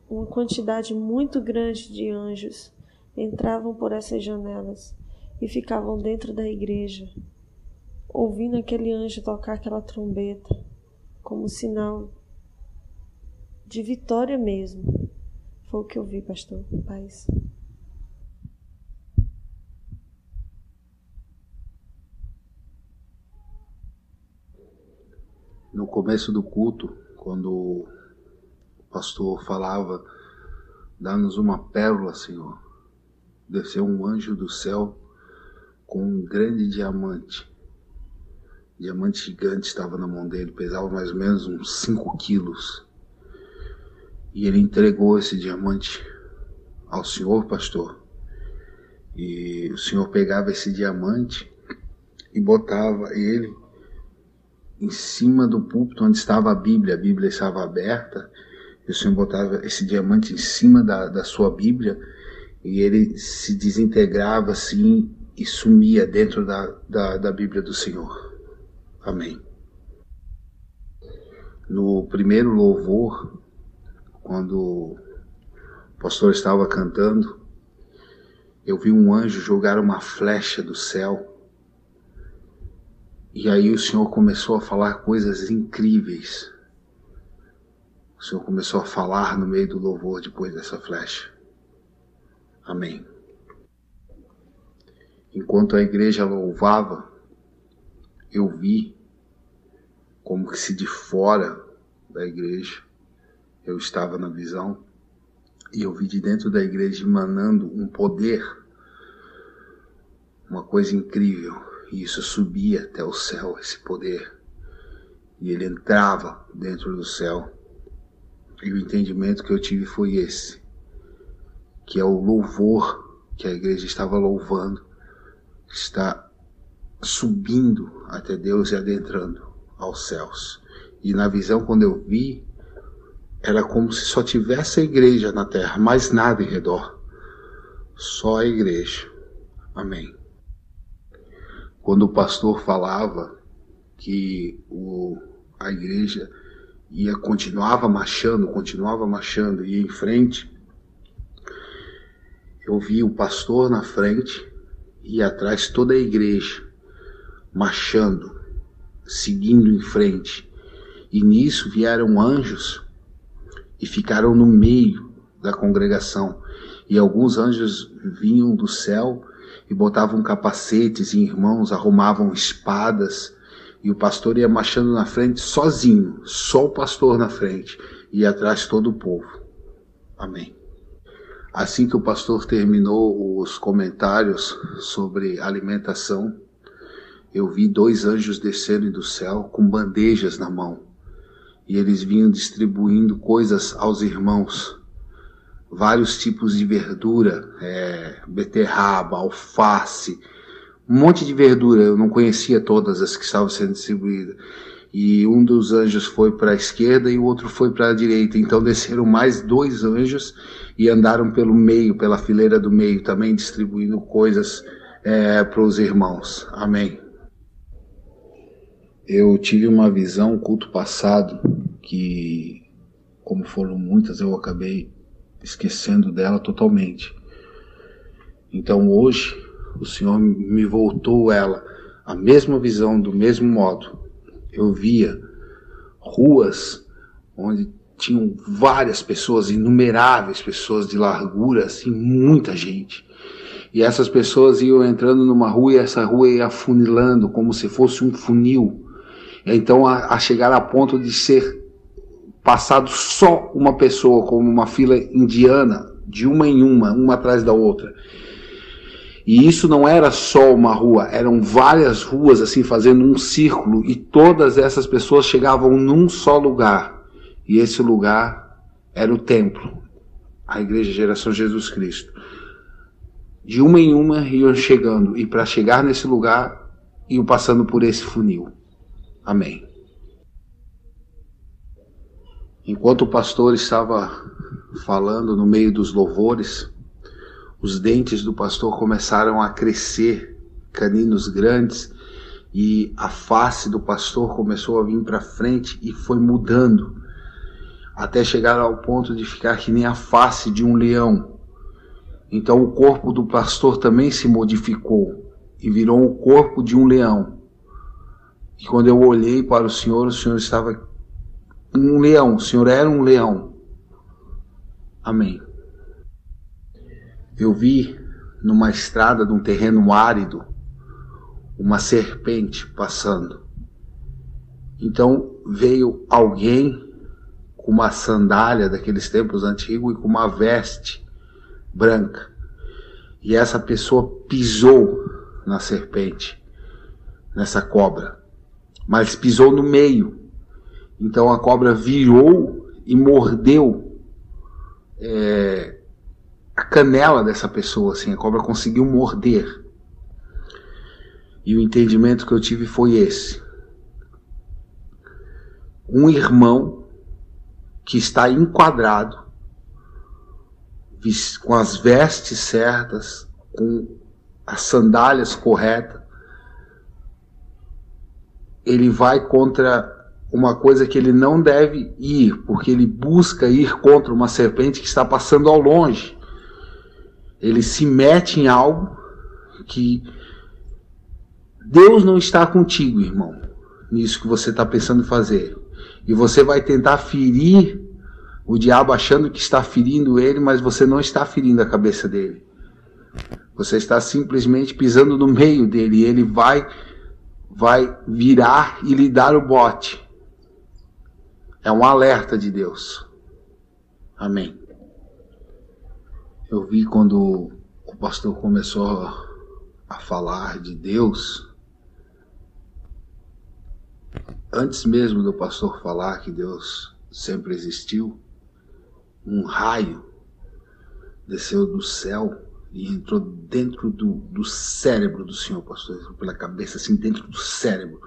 uma quantidade muito grande de anjos. Entravam por essas janelas e ficavam dentro da igreja, ouvindo aquele anjo tocar aquela trombeta, como sinal de vitória mesmo. Foi o que eu vi, pastor. Paz. No começo do culto, quando o pastor falava, dá-nos uma pérola, Senhor. Desceu um anjo do céu com um grande diamante. Diamante gigante estava na mão dele, pesava mais ou menos uns 5 quilos. E ele entregou esse diamante ao Senhor, pastor. E o Senhor pegava esse diamante e botava ele em cima do púlpito onde estava a Bíblia estava aberta, e o Senhor botava esse diamante em cima da sua Bíblia, e ele se desintegrava assim e sumia dentro da Bíblia do Senhor. Amém. No primeiro louvor, quando o pastor estava cantando, eu vi um anjo jogar uma flecha do céu. E aí o Senhor começou a falar coisas incríveis. O Senhor começou a falar no meio do louvor depois dessa flecha. Amém. Enquanto a igreja louvava, eu vi como que se de fora da igreja eu estava na visão, e eu vi de dentro da igreja emanando um poder, uma coisa incrível. E isso subia até o céu, esse poder. E ele entrava dentro do céu. E o entendimento que eu tive foi esse. Que é o louvor que a igreja estava louvando. Está subindo até Deus e adentrando aos céus. E na visão, quando eu vi, era como se só tivesse a igreja na terra, mais nada em redor. Só a igreja. Amém. Quando o pastor falava que a igreja continuava marchando, ia em frente, eu vi o pastor na frente e atrás toda a igreja marchando, seguindo em frente. E nisso vieram anjos e ficaram no meio da congregação. E alguns anjos vinham do céu e botavam capacetes em mãos, arrumavam espadas, e o pastor ia marchando na frente sozinho, só o pastor na frente, e atrás todo o povo. Amém. Assim que o pastor terminou os comentários sobre alimentação, eu vi 2 anjos descerem do céu com bandejas na mão, e eles vinham distribuindo coisas aos irmãos. Vários tipos de verdura, beterraba, alface, um monte de verdura. Eu não conhecia todas as que estavam sendo distribuídas. E um dos anjos foi para a esquerda e o outro foi para a direita. Então desceram mais 2 anjos e andaram pelo meio, pela fileira do meio, também distribuindo coisas para os irmãos. Amém. Eu tive uma visão culto passado que, como foram muitas, eu acabei esquecendo dela totalmente. Então hoje o Senhor me voltou ela, a mesma visão, do mesmo modo. Eu via ruas onde tinham várias pessoas, inumeráveis pessoas de largura, assim, muita gente. E essas pessoas iam entrando numa rua e essa rua ia afunilando como se fosse um funil. Então a chegar a ponto de ser passado só uma pessoa, como uma fila indiana, de uma em uma atrás da outra. E isso não era só uma rua, eram várias ruas assim fazendo um círculo, e todas essas pessoas chegavam num só lugar. E esse lugar era o templo, a Igreja Geração Jesus Cristo. De uma em uma iam chegando, e para chegar nesse lugar, iam passando por esse funil. Amém. Enquanto o pastor estava falando no meio dos louvores, os dentes do pastor começaram a crescer, caninos grandes, e a face do pastor começou a vir para frente e foi mudando, até chegar ao ponto de ficar que nem a face de um leão. Então o corpo do pastor também se modificou e virou o corpo de um leão. E quando eu olhei para o Senhor estava um leão, o Senhor era um leão. Amém. Eu vi numa estrada, num terreno árido, uma serpente passando. Então veio alguém com uma sandália daqueles tempos antigos e com uma veste branca. E essa pessoa pisou na serpente, nessa cobra, mas pisou no meio. Então a cobra virou e mordeu a canela dessa pessoa, assim, a cobra conseguiu morder. E o entendimento que eu tive foi esse: um irmão que está enquadrado, com as vestes certas, com as sandálias corretas, ele vai contra uma coisa que ele não deve ir, porque ele busca ir contra uma serpente que está passando ao longe. Ele se mete em algo que Deus não está contigo, irmão, nisso que você está pensando em fazer. E você vai tentar ferir o diabo achando que está ferindo ele, mas você não está ferindo a cabeça dele. Você está simplesmente pisando no meio dele e ele vai virar e lhe dar o bote. É um alerta de Deus. Amém. Eu vi quando o pastor começou a falar de Deus, antes mesmo do pastor falar que Deus sempre existiu, um raio desceu do céu e entrou dentro do cérebro do Senhor, pastor, pela cabeça, assim, dentro do cérebro.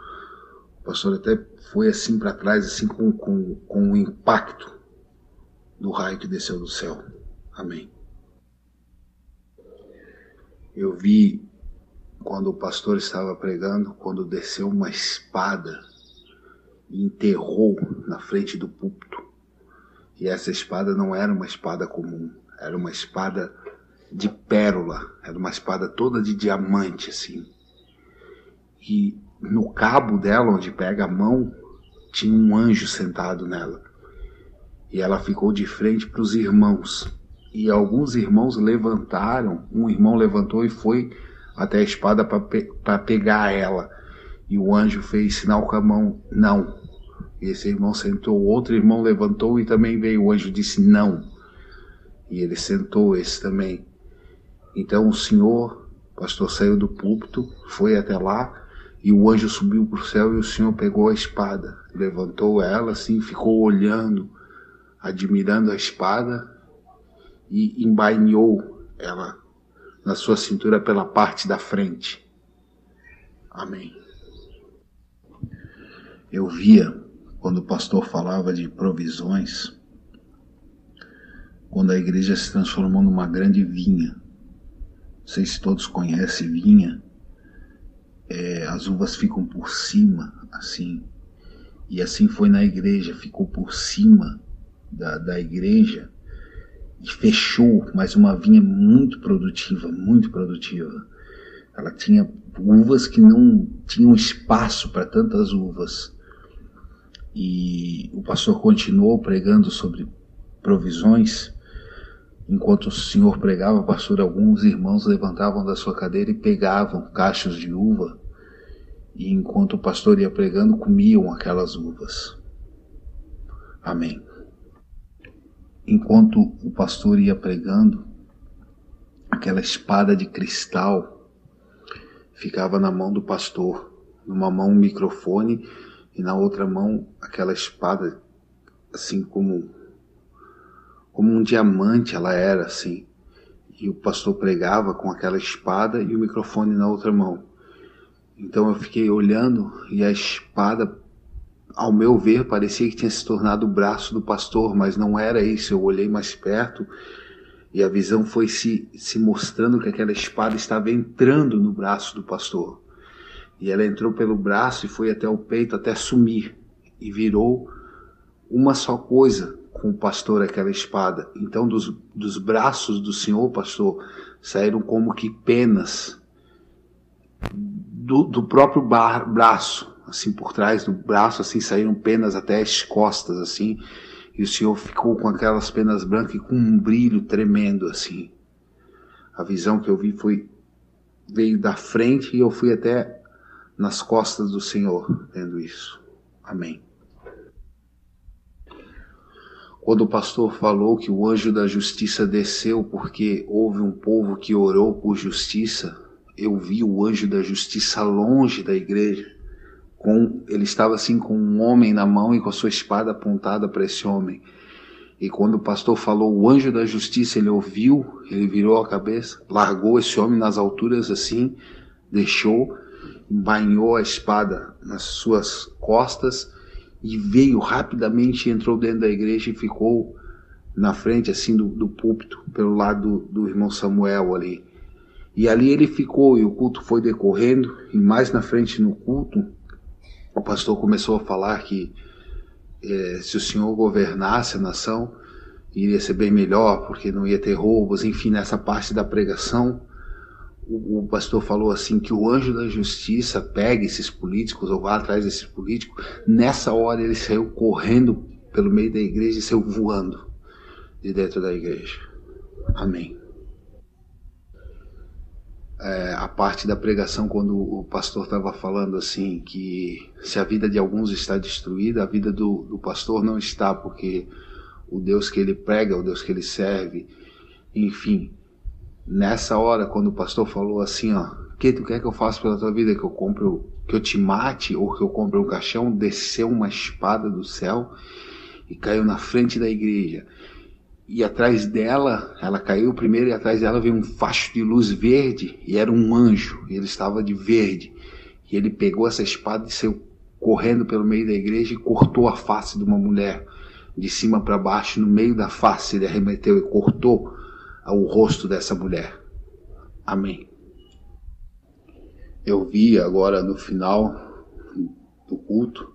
O pastor até foi assim para trás, assim, com o impacto do raio que desceu do céu. Amém. Eu vi, quando o pastor estava pregando, quando desceu uma espada e enterrou na frente do púlpito. E essa espada não era uma espada comum, era uma espada de pérola, era uma espada toda de diamante, assim. E no cabo dela, onde pega a mão, tinha um anjo sentado nela. E ela ficou de frente para os irmãos. E alguns irmãos levantaram, um irmão levantou e foi até a espada para pegar ela. E o anjo fez sinal com a mão, não. E esse irmão sentou, outro irmão levantou e também veio. O anjo disse não. E ele sentou, esse também. Então o Senhor, o pastor saiu do púlpito, foi até lá, e o anjo subiu para o céu e o Senhor pegou a espada, levantou ela assim, ficou olhando, admirando a espada e embainhou ela na sua cintura pela parte da frente. Amém. Eu via, quando o pastor falava de provisões, quando a igreja se transformou numa grande vinha. Não sei se todos conhecem vinha. As uvas ficam por cima, assim. E assim foi na igreja, ficou por cima da igreja e fechou, mas uma vinha muito produtiva, muito produtiva. Ela tinha uvas que não tinham espaço para tantas uvas. E o pastor continuou pregando sobre provisões. Enquanto o Senhor pregava, pastor, alguns irmãos levantavam da sua cadeira e pegavam cachos de uva. E enquanto o pastor ia pregando, comiam aquelas uvas. Amém. Enquanto o pastor ia pregando, aquela espada de cristal ficava na mão do pastor. Numa mão um microfone e na outra mão aquela espada, assim como um diamante ela era, assim. E o pastor pregava com aquela espada e o microfone na outra mão. Então eu fiquei olhando e a espada ao meu ver, parecia que tinha se tornado o braço do pastor, mas não era isso. Eu olhei mais perto e a visão foi se mostrando que aquela espada estava entrando no braço do pastor. E ela entrou pelo braço e foi até o peito, até sumir. E virou uma só coisa com o pastor, aquela espada. Então dos braços do Senhor, pastor, saíram como que penas do próprio braço. Assim, por trás do braço, assim, saíram penas até as costas, assim, e o Senhor ficou com aquelas penas brancas e com um brilho tremendo, assim. A visão que eu vi veio da frente e eu fui até nas costas do Senhor, vendo isso. Amém. Quando o pastor falou que o anjo da justiça desceu porque houve um povo que orou por justiça, eu vi o anjo da justiça longe da igreja. Ele estava assim com um homem na mão e com a sua espada apontada para esse homem. E quando o pastor falou o anjo da justiça, ele ouviu, ele virou a cabeça, largou esse homem nas alturas assim, deixou, banhou a espada nas suas costas e veio rapidamente, entrou dentro da igreja e ficou na frente assim do púlpito, pelo lado do irmão Samuel ali. E ali ele ficou e o culto foi decorrendo, e mais na frente no culto, o pastor começou a falar que se o Senhor governasse a nação, iria ser bem melhor, porque não ia ter roubos. Enfim, nessa parte da pregação, o pastor falou assim, que o anjo da justiça pegue esses políticos, ou vá atrás desses políticos. Nessa hora ele saiu correndo pelo meio da igreja e saiu voando de dentro da igreja. Amém. A parte da pregação, quando o pastor estava falando assim, que se a vida de alguns está destruída, a vida do pastor não está, porque o Deus que ele prega, o Deus que ele serve, enfim, nessa hora, quando o pastor falou assim, ó, que tu quer que eu faça pela tua vida, que eu te mate, ou que eu compre um caixão, desceu uma espada do céu e caiu na frente da igreja. E atrás dela, ela caiu primeiro, e atrás dela veio um facho de luz verde, e era um anjo, e ele estava de verde. E ele pegou essa espada e saiu correndo pelo meio da igreja e cortou a face de uma mulher, de cima para baixo, no meio da face. Ele arremeteu e cortou o rosto dessa mulher. Amém. Eu vi agora no final do culto,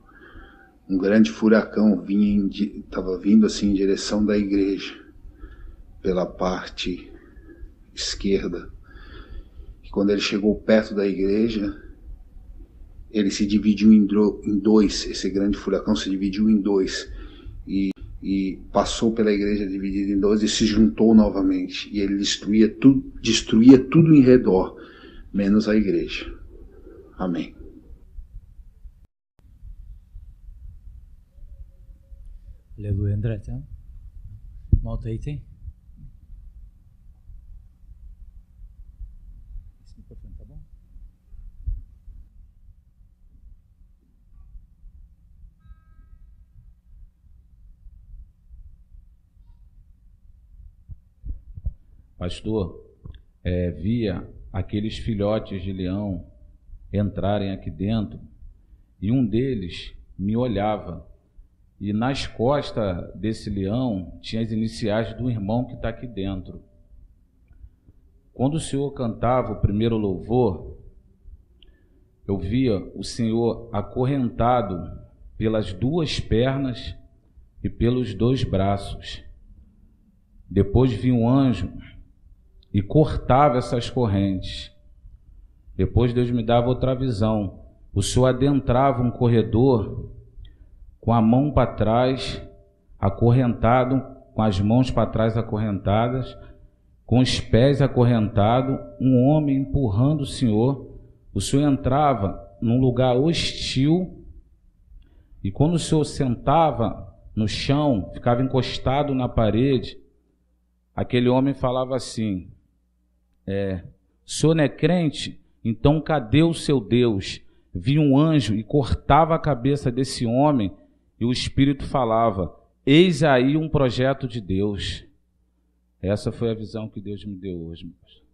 um grande furacão estava vindo assim em direção da igreja, pela parte esquerda. E quando ele chegou perto da igreja, ele se dividiu em dois. Esse grande furacão se dividiu em dois e passou pela igreja dividida em dois e se juntou novamente. E ele destruía tudo em redor, menos a igreja. Amém. Aleluia, André, tá? Malta aí tem? Esse microfone tá bom? Pastor, via aqueles filhotes de leão entrarem aqui dentro e um deles me olhava. E nas costas desse leão tinha as iniciais do irmão que está aqui dentro. Quando o Senhor cantava o primeiro louvor, eu via o Senhor acorrentado pelas duas pernas e pelos dois braços. Depois vinha um anjo e cortava essas correntes. Depois Deus me dava outra visão. O Senhor adentrava um corredor com a mão para trás, acorrentado, com as mãos para trás acorrentadas, com os pés acorrentados, um homem empurrando o Senhor. O Senhor entrava num lugar hostil e quando o Senhor sentava no chão, ficava encostado na parede, aquele homem falava assim, o senhor não é crente? Então cadê o seu Deus? Vinha um anjo e cortava a cabeça desse homem. E o Espírito falava, eis aí um projeto de Deus. Essa foi a visão que Deus me deu hoje, meu pastor.